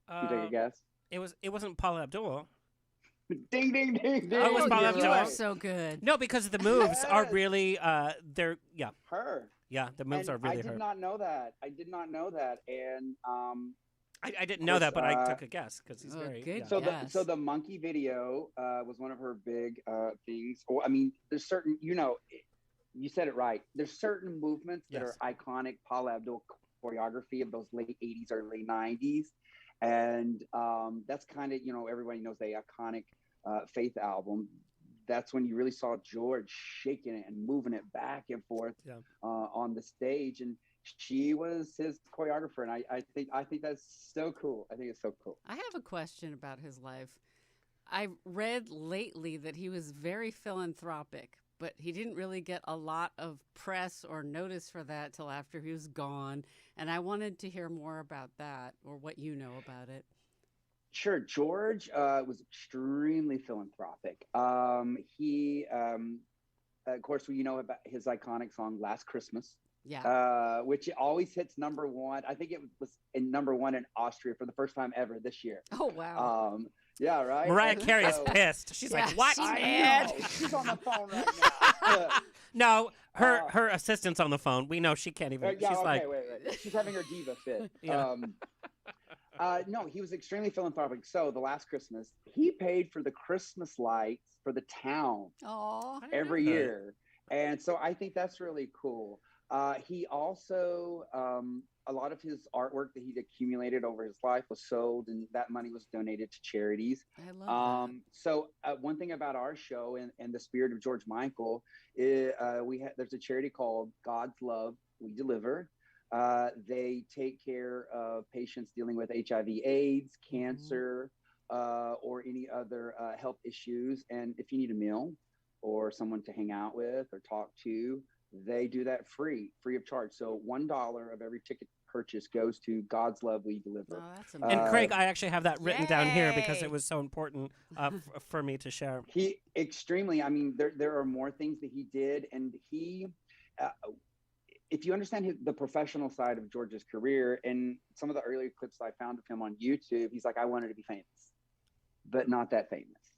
Can you take a guess? It wasn't Paula Abdul. Ding, ding, ding, ding. Oh, it was Paula Abdul. You are so good. No, because the moves are really they're her. Yeah, the moves are really her. I did not know that. And I didn't know that, but I took a guess because he's very good. yeah. So the monkey video was one of her big things. Or I mean, there's certain, you know, you said it right. There's certain movements that are iconic Paula Abdul choreography of those late 80s, early 90s. And that's kind of, you know, everybody knows the iconic Faith album. That's when you really saw George shaking it and moving it back and forth on the stage. And she was his choreographer. And I think that's so cool. I think it's so cool. I have a question about his life. I read lately that he was very philanthropic, but he didn't really get a lot of press or notice for that till after he was gone. And I wanted to hear more about that, or what you know about it. Sure. George was extremely philanthropic. He, of course, you know about his iconic song, Last Christmas. Yeah. Which always hits #1. I think it was in #1 in Austria for the first time ever this year. Oh, wow. Yeah, right. Mariah Carey is pissed. She's like, "What?" She's on the phone right now. No, her assistant's on the phone. We know she can't even. Yeah, she's like, wait. She's having her diva fit. Yeah. No, he was extremely philanthropic. So the Last Christmas, he paid for the Christmas lights for the town every year. And so I think that's really cool. He also, a lot of his artwork that he'd accumulated over his life was sold, and that money was donated to charities. I love that. So one thing about our show and the spirit of George Michael, there's a charity called God's Love, We Deliver. They take care of patients dealing with HIV/AIDS, cancer, or any other health issues. And if you need a meal or someone to hang out with or talk to, they do that free of charge. So $1 of every ticket purchase goes to God's Love We Deliver. Oh, that's amazing. and Craig, I actually have that written down here because it was so important for me to share. He extremely, I mean, there are more things that he did, and he, if you understand the professional side of George's career and some of the earlier clips I found of him on YouTube, he's like, I wanted to be famous, but not that famous.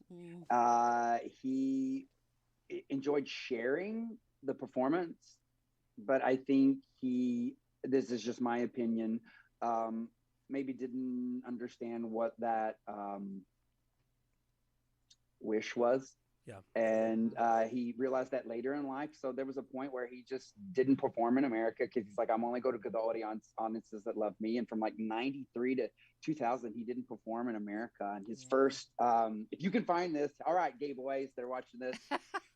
He enjoyed sharing the performance, but I think this is just my opinion, maybe didn't understand what that wish was. Yeah. And he realized that later in life. So there was a point where he just didn't perform in America because he's like, I'm only going to go to the audiences that love me. And from like 93 to 2000, he didn't perform in America. And his first, if you can find this, all right, gay boys that are watching this,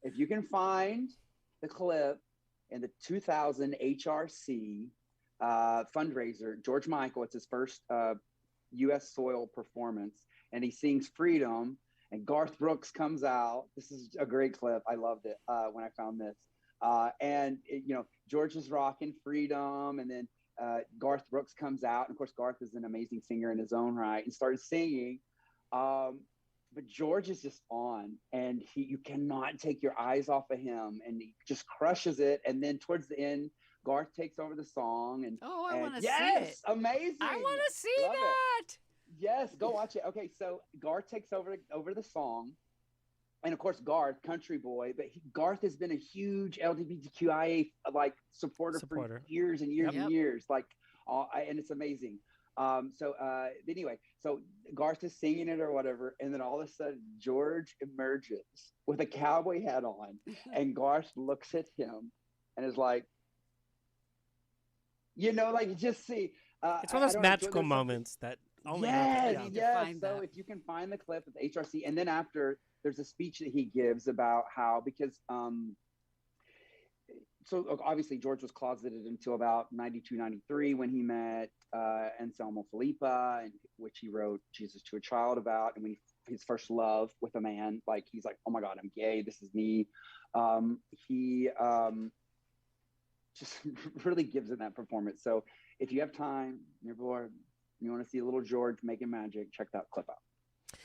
if you can find the clip in the 2000 HRC fundraiser, George Michael, it's his first U.S. soil performance, and he sings Freedom, and Garth Brooks comes out. This is a great clip. I loved it when I found this. George is rocking Freedom, and then Garth Brooks comes out. And of course, Garth is an amazing singer in his own right and started singing. But George is just on, and you cannot take your eyes off of him, and he just crushes it. And then towards the end, Garth takes over the song, and I want to see yes, it. amazing. I want to see Love that. it. Yes, go watch it. Okay, so Garth takes over the song, and of course Garth, country boy, but Garth has been a huge LGBTQIA supporter for years and years and years, and it's amazing. Anyway, so Garth is singing it or whatever, and then all of a sudden George emerges with a cowboy hat on, and Garth looks at him and is like, just see. It's one of those magical moments that only happen. Yes. So if you can find the clip of HRC, and then after there's a speech that he gives about how, because so obviously George was closeted until about 92, 93 when he met Anselmo Filippa, and which he wrote Jesus to a Child about, and when his first love with a man, he's like, oh my God, I'm gay, this is me. He just really gives in that performance. So if you have time, you're bored, you want to see a little George making magic, check that clip out.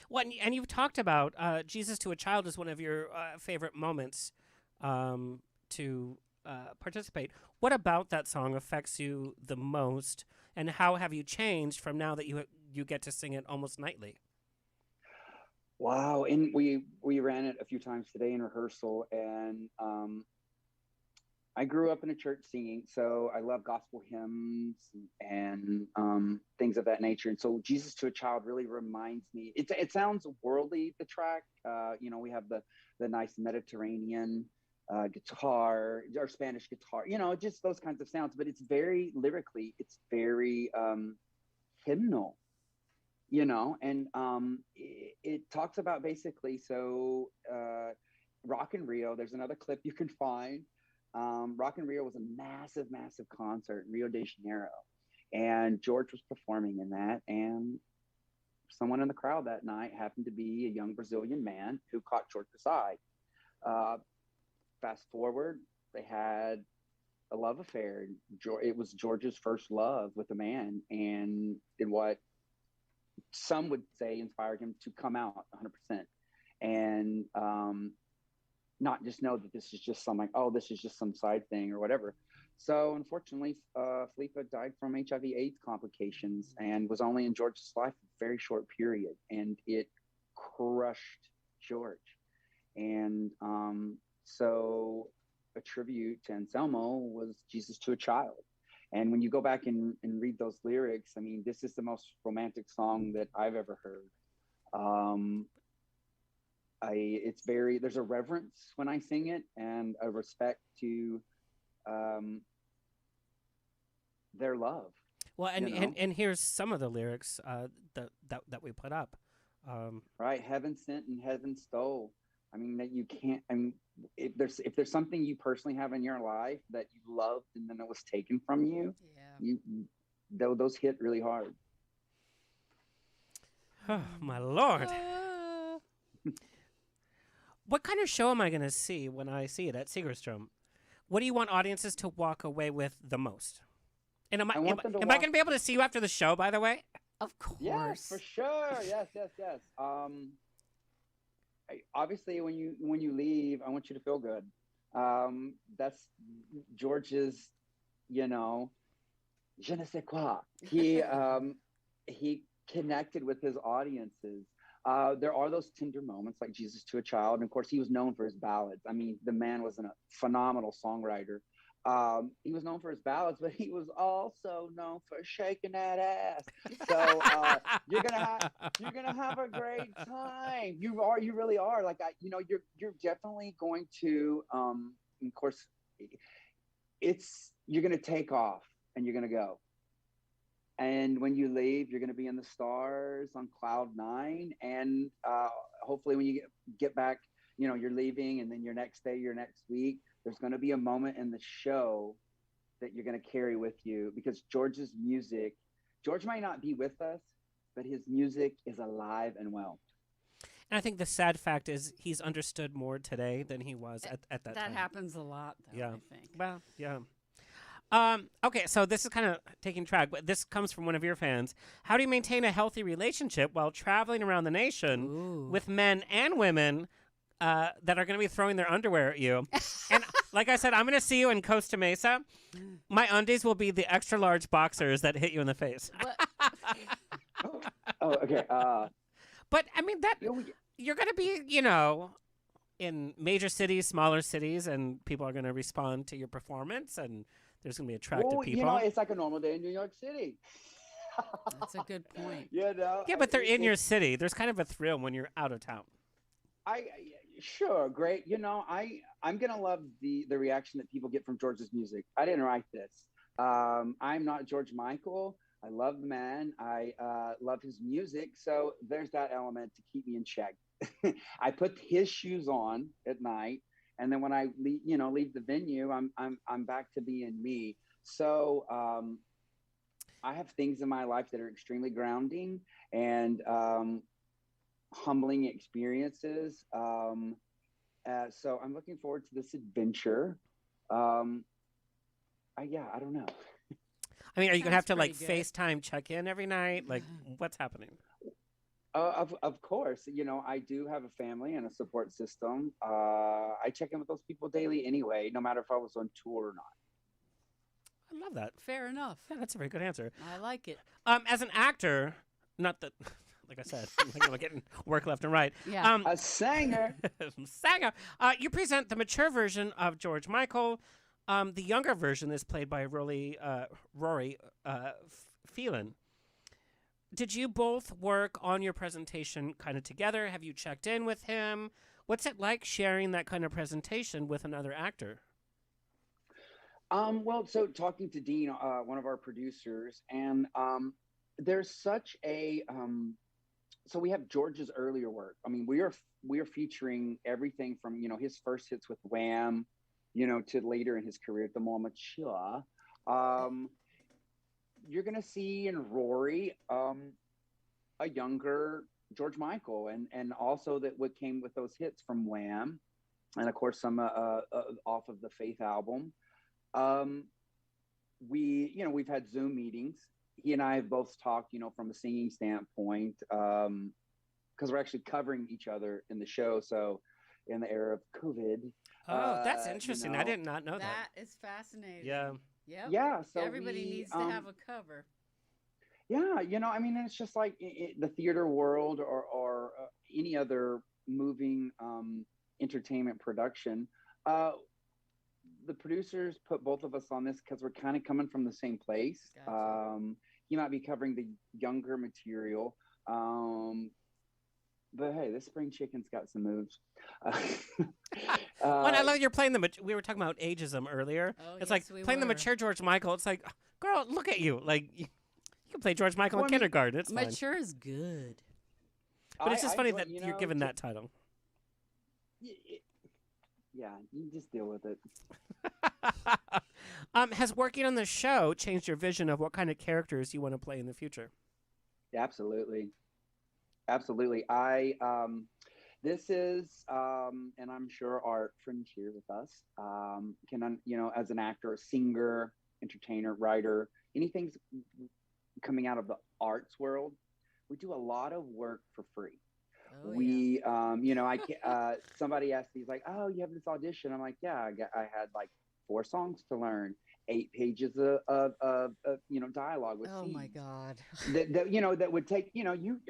Well, and you've talked about Jesus to a Child as one of your favorite moments to participate. What about that song affects you the most, and how have you changed from now that you get to sing it almost nightly? Wow, and we ran it a few times today in rehearsal, and I grew up in a church singing, so I love gospel hymns and things of that nature. And so Jesus to a Child really reminds me, it sounds worldly, the track. We have the nice Mediterranean guitar or Spanish guitar, just those kinds of sounds, but it's very lyrically, it's very hymnal, and it talks about basically, so Rock in Rio, there's another clip you can find. Rock in Rio was a massive, massive concert in Rio de Janeiro, and George was performing in that, and someone in the crowd that night happened to be a young Brazilian man who caught George's eye. Fast forward, they had a love affair. It was George's first love with a man, and in what some would say inspired him to come out 100%, and not just know that this is just this is just some side thing or whatever. So unfortunately, Filippa died from HIV/AIDS complications and was only in George's life a very short period, and it crushed George. And so a tribute to Anselmo was Jesus to a Child. And when you go back and read those lyrics, I mean, this is the most romantic song that I've ever heard. There's a reverence when I sing it, and a respect to their love. Well, and here's some of the lyrics that we put up. Right, heaven sent and heaven stole. I mean, that you can't. I mean, if there's something you personally have in your life that you loved and then it was taken from you, those hit really hard. Oh my Lord! What kind of show am I going to see when I see it at Segerstrom? What do you want audiences to walk away with the most? And am I going to be able to see you after the show, by the way? Of course. Yes, for sure. Yes. Obviously, when you leave, I want you to feel good. That's George's, je ne sais quoi. He connected with his audiences. There are those tender moments like Jesus to a Child. And of course, he was known for his ballads. I mean, the man was a phenomenal songwriter. He was known for his ballads, but he was also known for shaking that ass. So you're gonna have a great time. You really are. You're definitely going to. Of course, you're gonna take off and you're gonna go. And when you leave, you're going to be in the stars on cloud 9. And hopefully when you get back, you're leaving, and then your next day, your next week, there's going to be a moment in the show that you're going to carry with you, because George's music, George might not be with us, but his music is alive and well. And I think the sad fact is he's understood more today than he was at that time. That happens a lot, though, I think. Well, yeah. Okay, so this is kind of taking track, but this comes from one of your fans. How do you maintain a healthy relationship while traveling around the nation with men and women that are going to be throwing their underwear at you? And like I said, I'm going to see you in Costa Mesa. My undies will be the extra large boxers that hit you in the face. Okay. But I mean, you're going to be, in major cities, smaller cities, and people are going to respond to your performance, and there's going to be attractive people. It's like a normal day in New York City. That's a good point. Yeah, but they're in your city. There's kind of a thrill when you're out of town. Sure, great. I'm gonna love the reaction that people get from George's music. I didn't write this. I'm not George Michael. I love the man. I love his music. So there's that element to keep me in check. I put his shoes on at night, and then when I leave the venue, I'm back to being me. So I have things in my life that are extremely grounding and humbling experiences. So I'm looking forward to this adventure. I don't know. I mean, are you going to have to FaceTime check in every night? Like, what's happening? Of course. I do have a family and a support system. I check in with those people daily anyway, no matter if I was on tour or not. I love that. Fair enough. Yeah, that's a very good answer. I like it. As an actor, not that... Like I said, I'm getting work left and right. Yeah. A singer. Sanger. You present the mature version of George Michael. The younger version is played by Rory Phelan. Did you both work on your presentation kind of together? Have you checked in with him? What's it like sharing that kind of presentation with another actor? So talking to Dean, one of our producers, and there's such a... So we have George's earlier work. I mean, we are featuring everything from, his first hits with Wham, to later in his career at the more mature. You're going to see in Rory a younger George Michael, and also that what came with those hits from Wham, and of course some off of the Faith album. We've had Zoom meetings. He and I have both talked, from a singing standpoint, because we're actually covering each other in the show. So in the era of COVID. Oh, that's interesting. I did not know that. That is fascinating. Yeah. Yep. Yeah. So everybody needs to have a cover. Yeah. It's just like the theater world or any other moving entertainment production. The producers put both of us on this because we're kind of coming from the same place. Gotcha. He might be covering the younger material. But hey, this spring chicken's got some moves. I love you're playing we were talking about ageism earlier. Oh, it's playing the mature George Michael. It's like, girl, look at you. Like, you can play George Michael in kindergarten. It's mature fine. Is good. But it's just funny that you're given that title. Yeah, you just deal with it. Has working on the show changed your vision of what kind of characters you want to play in the future? Yeah, absolutely. This is, and I'm sure our friends here with us can, as an actor, singer, entertainer, writer, anything's coming out of the arts world, we do a lot of work for free. Somebody asked me, he's like, oh, you have this audition. I'm like, yeah, I had like 4 songs to learn, 8 pages of dialogue with scenes. Oh my God. that would take,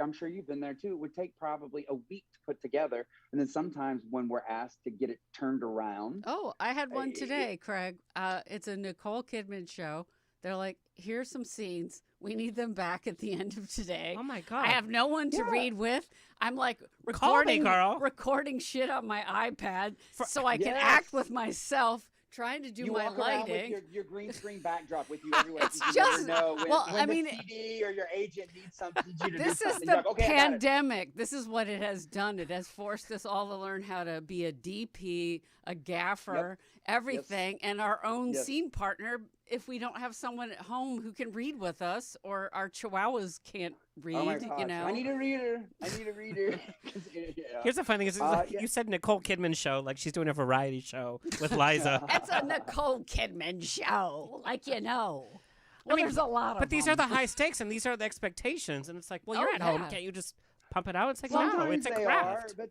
I'm sure you've been there too. It would take probably a week to put together. And then sometimes when we're asked to get it turned around. Oh, I had one today, Craig. It's a Nicole Kidman show. They're like, here's some scenes. We need them back at the end of today. Oh my God. I have no one to read with. I'm like recording shit on my iPad so I can act with myself, trying to do my lighting. With your green screen backdrop with you everywhere. It's just when the CD or your agent needs something. This is the pandemic. This is what it has done. It has forced us all to learn how to be a DP, a gaffer, everything, and our own scene partner if we don't have someone at home who can read with us, or our chihuahuas can't read, Oh my gosh. you know. I need a reader. Here's the funny thing is, you said Nicole Kidman show, like she's doing a variety show with Liza. It's a Nicole Kidman show, like you know. Well, I mean, there's a lot of but these them. are the high stakes and these are the expectations, and it's like, well, you're Oh, at home, yeah. can't you just pump it out? It's like, no, Sometimes it's a they craft. are,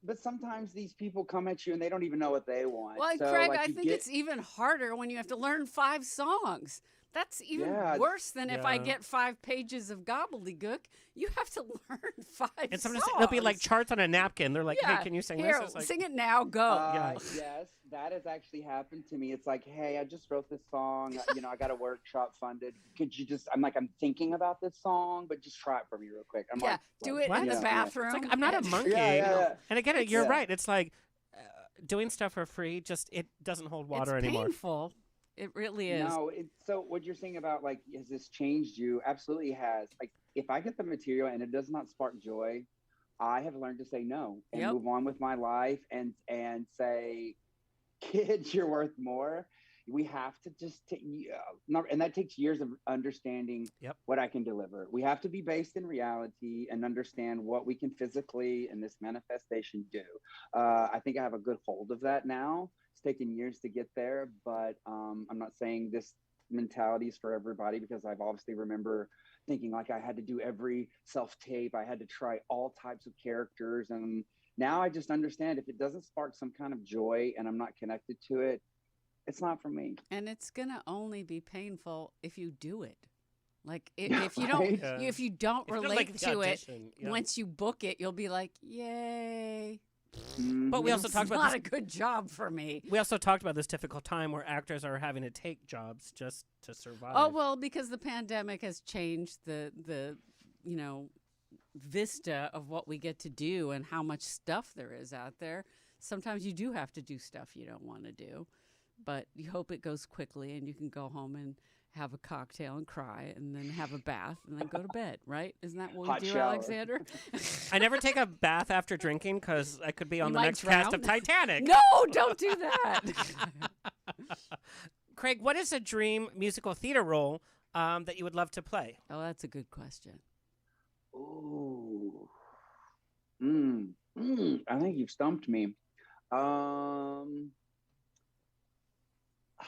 but sometimes these people come at you and they don't even know what they want. Well, So, Craig, like, I you think get- it's even harder when you have to learn 5 songs. That's even Yeah. worse than if I Yeah. get 5 pages of gobbledygook. You have to learn 5 And sometimes songs. it'll be like charts on a napkin. They're like, Yeah. hey, can you sing Here, this? It's like, sing it now, go. Yes, that has actually happened to me. It's like, hey, I just wrote this song. I got a workshop funded. Could you just? I'm thinking about this song, but just try it for me real quick. I'm Yeah, like, do like, it in yeah, the yeah. bathroom. it's like, I'm not a monkey. Yeah. And again, you're Yeah. right. It's like doing stuff for free, just it doesn't hold water it's anymore. painful. It really is. No, so what you're saying about like, has this changed you? Absolutely has. Like, if I get the material and it does not spark joy, I have learned to say no and Yep. move on with my life and say, kids, you're worth more. We have to just and that takes years of understanding what I can deliver. We have to be based in reality and understand what we can physically in this manifestation do. I think I have a good hold of that now. It's taken years to get there, but I'm not saying this mentality is for everybody, because I've obviously remember thinking like I had to do every self-tape. I had to try all types of characters. And now I just understand if it doesn't spark some kind of joy and I'm not connected to it, it's not for me. And it's gonna only be painful if you do it. Like if you don't, Right? Yeah. if you don't If you don't relate like the to it, audition, yeah. once you book it, you'll be like, "Yay!" But we also It's talked about not this. a good job for me. We also talked about this difficult time where actors are having to take jobs just to survive. Oh well, because the pandemic has changed the vista of what we get to do and how much stuff there is out there. Sometimes you do have to do stuff you don't want to do, but you hope it goes quickly and you can go home and have a cocktail and cry and then have a bath and then go to bed, right? Isn't that what Hot we do, shower. Alexander? I never take a bath after drinking because I could be on You the might next cast of drown. Titanic. No, don't do that. Craig, what is a dream musical theater role that you would love to play? Oh, that's a good question. Ooh. I think you've stumped me. Oh my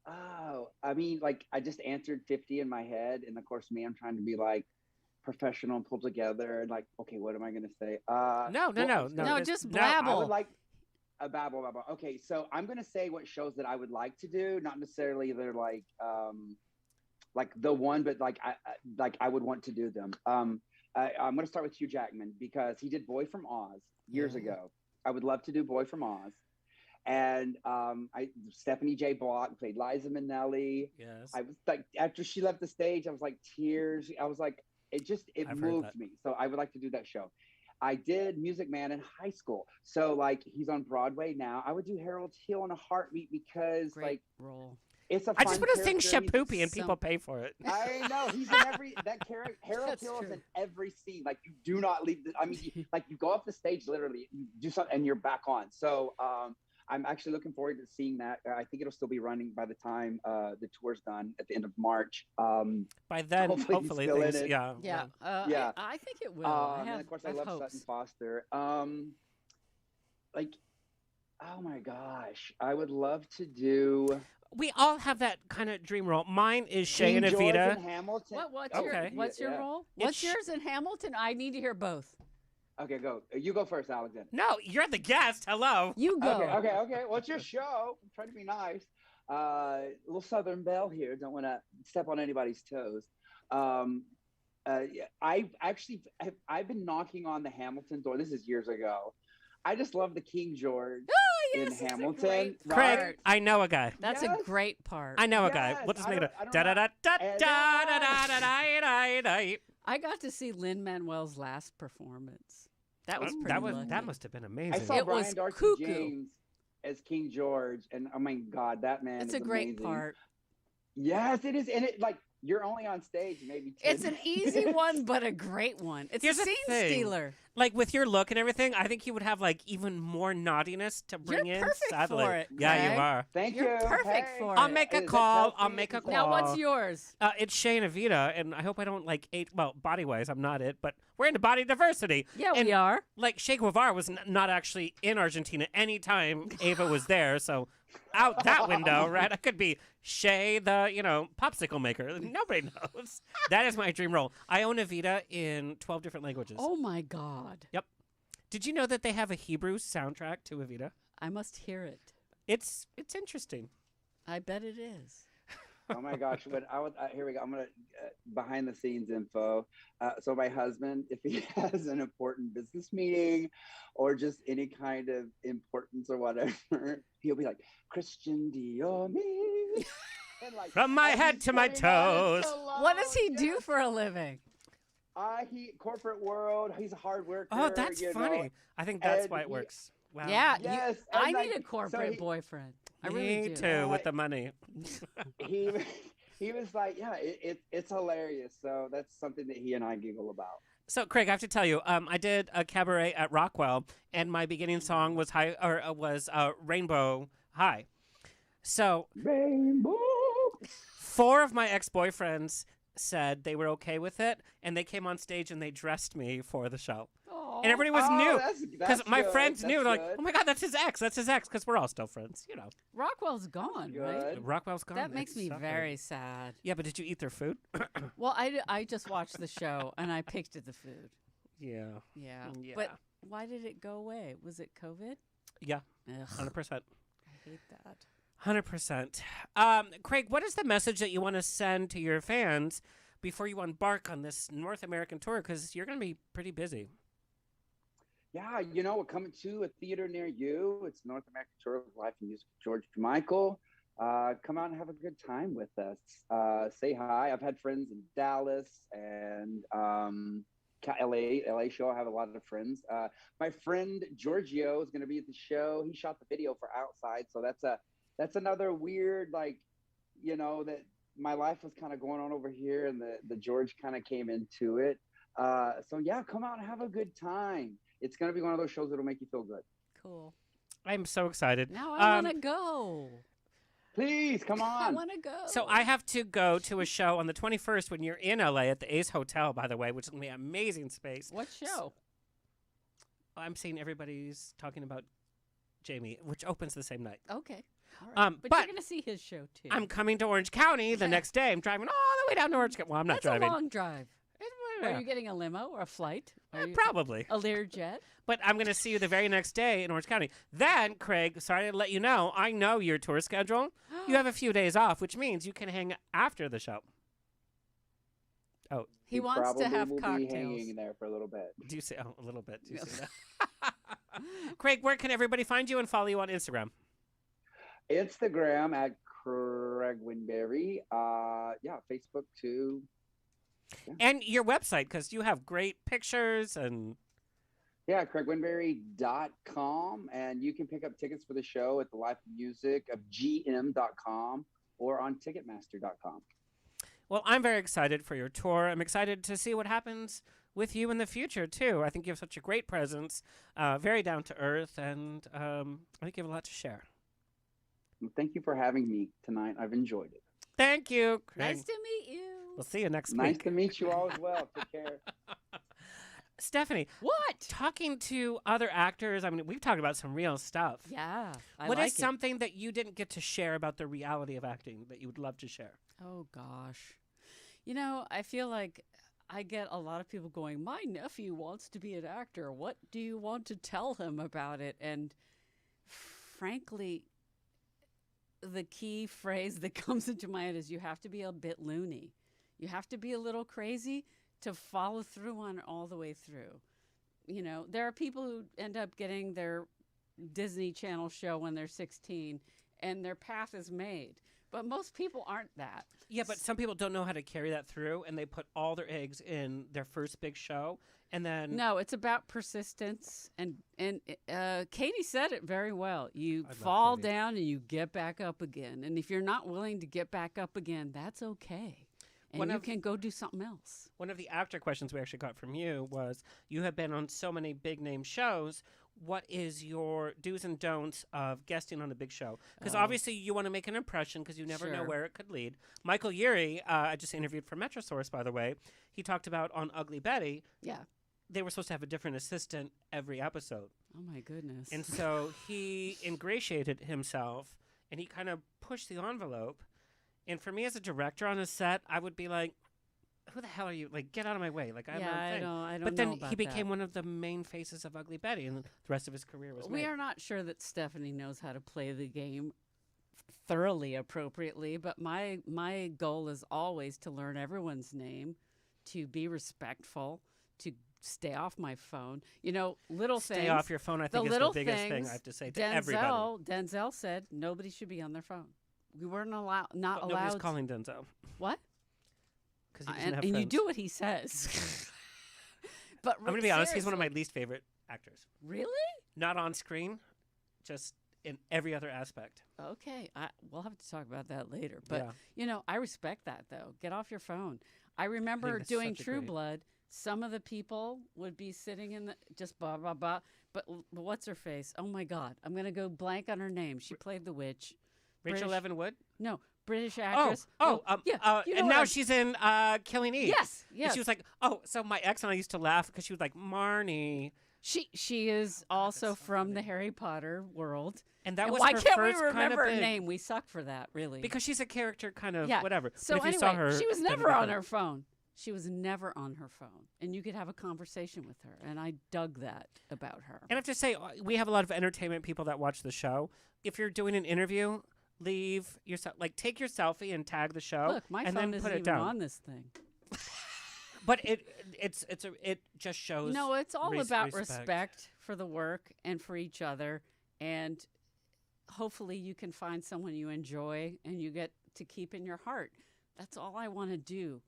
gosh. Oh, I mean, like I just answered 50 in my head, and of course, I'm trying to be like professional and pulled together, and like, okay, what am I gonna say? No, No, just no, I blabble. would like a babble. Okay, so I'm gonna say what shows that I would like to do, not necessarily they're like the one, but like I would want to do them. I'm gonna start with Hugh Jackman because he did Boy from Oz years ago. I would love to do Boy from Oz. And Stephanie J. Block played Liza Minnelli. Yes. I was like, after she left the stage, I was like tears. I was like, it I've heard moved that. me. So I would like to do that show. I did Music Man in high school. So like he's on Broadway now. I would do Harold Hill in a heartbeat because Great like role. it's a I fun just want to sing character. Shapoopy and people pay for it. I know he's in every that character. Harold That's Hill is true. in every scene. Like you do not leave. Like you go off the stage, literally, you do something, and you're back on. So I'm actually looking forward to seeing that. I think it'll still be running by the time the tour's done at the end of March. By then, Hopefully he's hopefully still in things, it. yeah. Yeah. Yeah. I think it will. I And have, of course, I I love hopes. Sutton Foster. Like, oh my gosh, I would love to do. We all have that kind of dream role. Mine is Shay King and George Evita. and Hamilton. What's Okay. your Yeah. role? It's What's yours in Hamilton? I need to hear both. Okay, go. You go first, Alexander. No, you're the guest. Hello. You go. Okay. What's your show? I'm trying to be nice. Little Southern Belle here. Don't want to step on anybody's toes. I've been knocking on the Hamilton door. This is years ago. I just love the King George Oh, yes, in it's a Hamilton. great Craig, part. I know a guy. That's Yes. a great part. I know a guy. Yes, We'll just I make it don't- a I da da don't da know. da da da da da da da. I got to see Lin-Manuel's last performance. That was pretty lucky. That must have been I amazing. saw It Brian was Darcy cuckoo. James as King George, and oh my God, that man It's is a great amazing. part. Yes, it is, and it like You're only on stage maybe 10 It's an easy one, but a great one. It's Here's a the scene thing. stealer. Like with your look and everything, I think you would have like even more naughtiness to bring You're in. perfect Sadly. for it, Yeah, you Craig. are. Thank You're you. perfect Hey. for I'll it. make a Is it call. healthy? I'll make a call. Now, what's yours? It's Shea and Avita, and I hope I don't like body wise, I'm not it, but we're into body diversity. Yeah, and we are. Like Che Guevara was not actually in Argentina anytime Ava was there, so out that window, right? I could be Shea, the popsicle maker. Nobody knows. That is my dream role. I own Avita in 12 different languages. Oh my God. Yep. Did you know that they have a Hebrew soundtrack to Avita? I must hear it. It's interesting. I bet it is. Oh my gosh! But here we go. I'm gonna behind the scenes info. So my husband, if he has an important business meeting, or just any kind of importance or whatever, he'll be like, "Christian Dior me," and like From my and head he's to my saying that toes. so loud. What does he do Yes. for a living? He corporate world. He's a hard worker. Oh, that's you know. funny. I think that's And why it he- works. Wow. Yeah, Yes, I and, need like, a corporate so boyfriend. I Me really do. too, with the money. he he was like, yeah, it's hilarious. So that's something that he and I giggle about. So, Craig, I have to tell you, I did a cabaret at Rockwell, and my beginning song was Rainbow High. So, Rainbow. 4 of my ex-boyfriends said they were okay with it, and they came on stage and they dressed me for the show. Aw. And everybody was Oh, new that's because my good. friends knew. That's They're like, good. "Oh my God, that's his ex. That's his ex." Because we're all still friends, Rockwell's gone, right? Good. Rockwell's gone. That makes It's me suffering. very sad. Yeah, but did you eat their food? Well, I just watched the show and I picked at the food. Yeah. Yeah. Yeah. But why did it go away? Was it COVID? Yeah. Ugh, 100%. I hate that. 100%. Craig, what is the message that you want to send to your fans before you embark on this North American tour? Because you're going to be pretty busy. Yeah, we're coming to a theater near you. It's North American Tour of Life and Music with George Michael. Come out and have a good time with us. Say hi. I've had friends in Dallas and LA show. I have a lot of friends. My friend Giorgio is going to be at the show. He shot the video for Outside, so that's another weird, that my life was kind of going on over here, and the George kind of came into it. So yeah, come out and have a good time. It's going to be one of those shows that'll make you feel good. Cool. I'm so excited. Now I want to go. Please, come I on. want to go. So I have to go to a show on the 21st when you're in LA at the Ace Hotel, by the way, which is going to be an amazing space. What show? I'm seeing everybody's talking about Jamie, which opens the same night. Okay. All right. But but you're going to see his show too. I'm coming to Orange County the next day. I'm driving all the way down to Orange County. Well, I'm not That's driving. a long drive. Yeah. Are you getting a limo or a flight? Are you Probably. a Learjet? But I'm going to see you the very next day in Orange County. Then, Craig, sorry to let you know, I know your tour schedule. You have a few days off, which means you can hang after the show. Oh, He wants probably to have will be cocktails. hanging there for a little bit. do you say a little bit? Do you say that? Craig, where can everybody find you and follow you on Instagram? Instagram at Craig Winberry. Facebook too. And your website, because you have great pictures and Yeah, CraigWinberry.com, and you can pick up tickets for the show at the Life of Music of GM.com or on Ticketmaster.com. well, I'm very excited for your tour. I'm excited to see what happens with you in the future too. I think you have such a great presence, very down to earth, and I think you have a lot to share. Well, thank you for having me tonight. I've enjoyed it. Thank you, Craig. Nice to meet you. We'll see you next Nice week. to meet you all as well. Take care. Stephanie, What? talking to other actors, I mean, we've talked about some real stuff. Yeah. What is like it. something that you didn't get to share about the reality of acting that you would love to share? Oh, gosh. I feel like I get a lot of people going, my nephew wants to be an actor. What do you want to tell him about it? And frankly, the key phrase that comes into my head is you have to be a bit loony. You have to be a little crazy to follow through on it all the way through. There are people who end up getting their Disney Channel show when they're 16 and their path is made. But most people aren't that. Yeah, but some people don't know how to carry that through, and they put all their eggs in their first big show, and then No, it's about persistence, and Katy said it very well. You I love fall Katy. down and you get back up again, and if you're not willing to get back up again, that's okay. and you can go do something else. One of the actor questions we actually got from you was, you have been on so many big name shows. What is your do's and don'ts of guesting on a big show? Because obviously you want to make an impression because you never know where it could lead. Michael Urie, I just interviewed for Metrosource, by the way. He talked about on Ugly Betty. Yeah. They were supposed to have a different assistant every episode. Oh, my goodness. And so he ingratiated himself and he kind of pushed the envelope. And for me as a director on a set, I would be like, who the hell are you? Like, get out of my way. Like, I don't But then know about he became that. one of the main faces of Ugly Betty, and the rest of his career was We made. are not sure that Stephanie knows how to play the game thoroughly, appropriately, but my goal is always to learn everyone's name, to be respectful, to stay off my phone. You know, little things. Stay off your phone, I think, is the little biggest thing things, I have to say to everybody. Denzel said nobody should be on their phone. We weren't allowed. Not But allowed. nobody's calling Denzel. What? Because he doesn't have And you friends. do what he says. But I'm going to be honest, he's one of my least favorite actors. Really? Not on screen, just in every other aspect. Okay, we'll have to talk about that later. But, Yeah. you know, I respect that, though. Get off your phone. I remember that's doing such a True great- Blood. Some of the people would be sitting in the just blah, blah, blah. But what's her face? Oh, my God. I'm going to go blank on her name. She played the witch. Rachel British- Evan Wood? No, British actress. Yeah. you know And what now I'm- she's in Killing Eve. Yes, And yes. she was like, so my ex and I used to laugh because she was like, Marnie. She is also from the Harry Potter world. And that And was why her can't we first kind of remember her big. name? We suck for that, really. Because she's a character kind of Yeah. whatever. So but if anyway, you saw her, she was that'd be never on different. her phone. She was never on her phone. And you could have a conversation with her. And I dug that about her. And I have to say, we have a lot of entertainment people that watch the show. If you're doing an interview, leave yourself, like take your selfie and tag the show. Look, my and phone then isn't put it even down. on this thing. But it just shows. No, it's all about respect. respect for the work and for each other. And hopefully you can find someone you enjoy and you get to keep in your heart. That's all I want to do.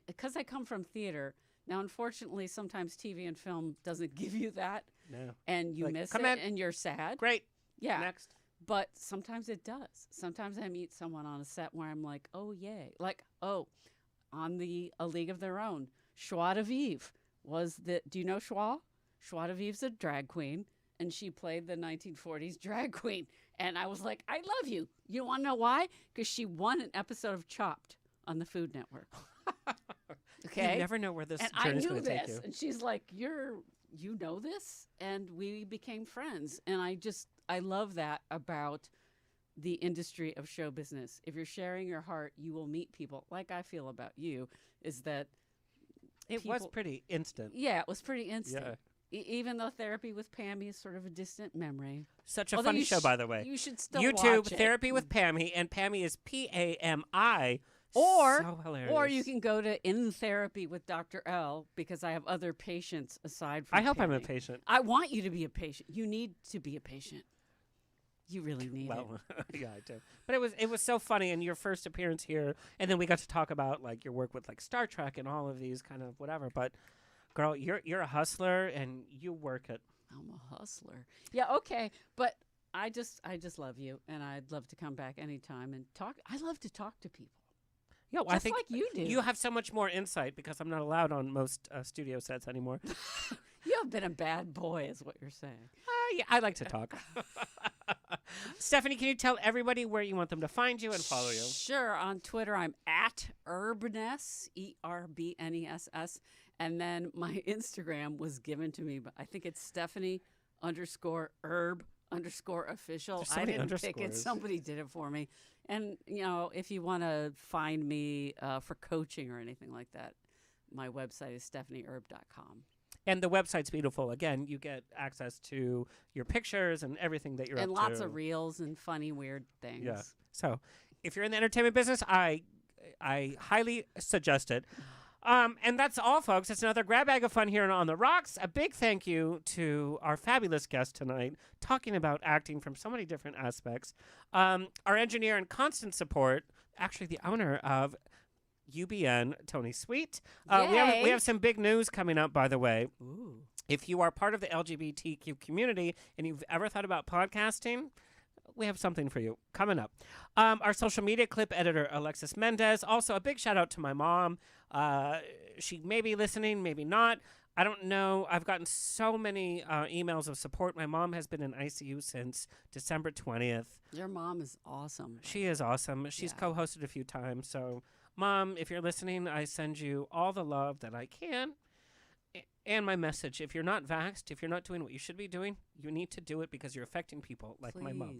Because I come from theater. Now, unfortunately, sometimes TV and film doesn't give you that. No. And you Like, miss come it in. and you're sad. Great. Yeah. Next. But sometimes it does. Sometimes I meet someone on a set where I'm like, oh, yay. Like, oh, on A League of Their Own, Schwa de Vive was the, do you know Schwa? Schwa de Vive's a drag queen, and she played the 1940s drag queen. And I was like, I love you. You want to know why? Because she won an episode of Chopped on the Food Network. Okay? You never know where this And I journey's knew going to take this. you. And she's like, you know this? And we became friends. And I love that about the industry of show business. If you're sharing your heart, you will meet people. Like I feel about you, is that It was pretty instant. yeah, it was pretty instant. Yeah. Even though Therapy with Pammy is sort of a distant memory. Such a Although funny you show, by the way. You should still YouTube watch it. Therapy with Pammy, and Pammy is Pami. Or, so hilarious. or you can go to In Therapy with Dr. L because I have other patients aside from I hope I'm a Pammy. patient. I want you to be a patient. You need to be a patient. You really need it. Well, yeah, I do. But it was so funny, and your first appearance here, and then we got to talk about like your work with like Star Trek and all of these kind of whatever. But girl, you're a hustler, and you work it. I'm a hustler. Yeah, okay. But I just love you, and I'd love to come back anytime and talk. I love to talk to people. Yeah, well, I Just think like you do. You have so much more insight because I'm not allowed on most studio sets anymore. You have been a bad boy, is what you're saying. Yeah, I like to talk. Stephanie, can you tell everybody where you want them to find you and follow you? Sure. On Twitter, I'm at Erbness, ERBNESS. And then my Instagram was given to me, but I think it's Stephanie_Erb_official. There's so I many didn't pick it. underscores. Somebody did it for me. And, you know, if you want to find me for coaching or anything like that, my website is stephanieerb.com. And the website's beautiful. Again, you get access to your pictures and everything that you're And up lots to. of reels and funny, weird things. Yeah. So if you're in the entertainment business, I highly suggest it. And that's all, folks. It's another grab bag of fun here on The Rocks. A big thank you to our fabulous guest tonight, talking about acting from so many different aspects. Our engineer and constant support, actually the owner of UBN, Tony Sweet. We Yay. have some big news coming up, by the way. Ooh. If you are part of the LGBTQ community and you've ever thought about podcasting, we have something for you coming up. Our social media clip editor, Alexis Mendez. Also, a big shout out to my mom. She may be listening, maybe not. I don't know. I've gotten so many emails of support. My mom has been in ICU since December 20th. Your mom is awesome. She is awesome. She's co-hosted a few times. So, Mom, if you're listening, I send you all the love that I can. And my message, if you're not vaxxed, if you're not doing what you should be doing, you need to do it because you're affecting people like my mom.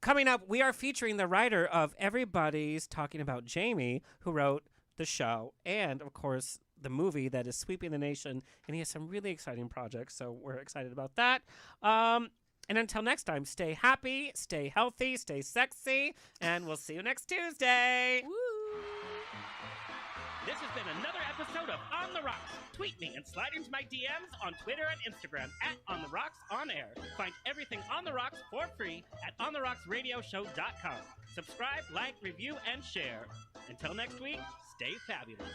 Coming up, we are featuring the writer of Everybody's Talking About Jamie, who wrote the show and, of course, the movie that is sweeping the nation. And he has some really exciting projects, so we're excited about that. And until next time, stay happy, stay healthy, stay sexy, and we'll see you next Tuesday. Woo! This has been another episode of On the Rocks. Tweet me and slide into my DMs on Twitter and Instagram at On the Rocks On Air. Find everything On the Rocks for free at OnTheRocksRadioshow.com. Subscribe, like, review, and share. Until next week, stay fabulous.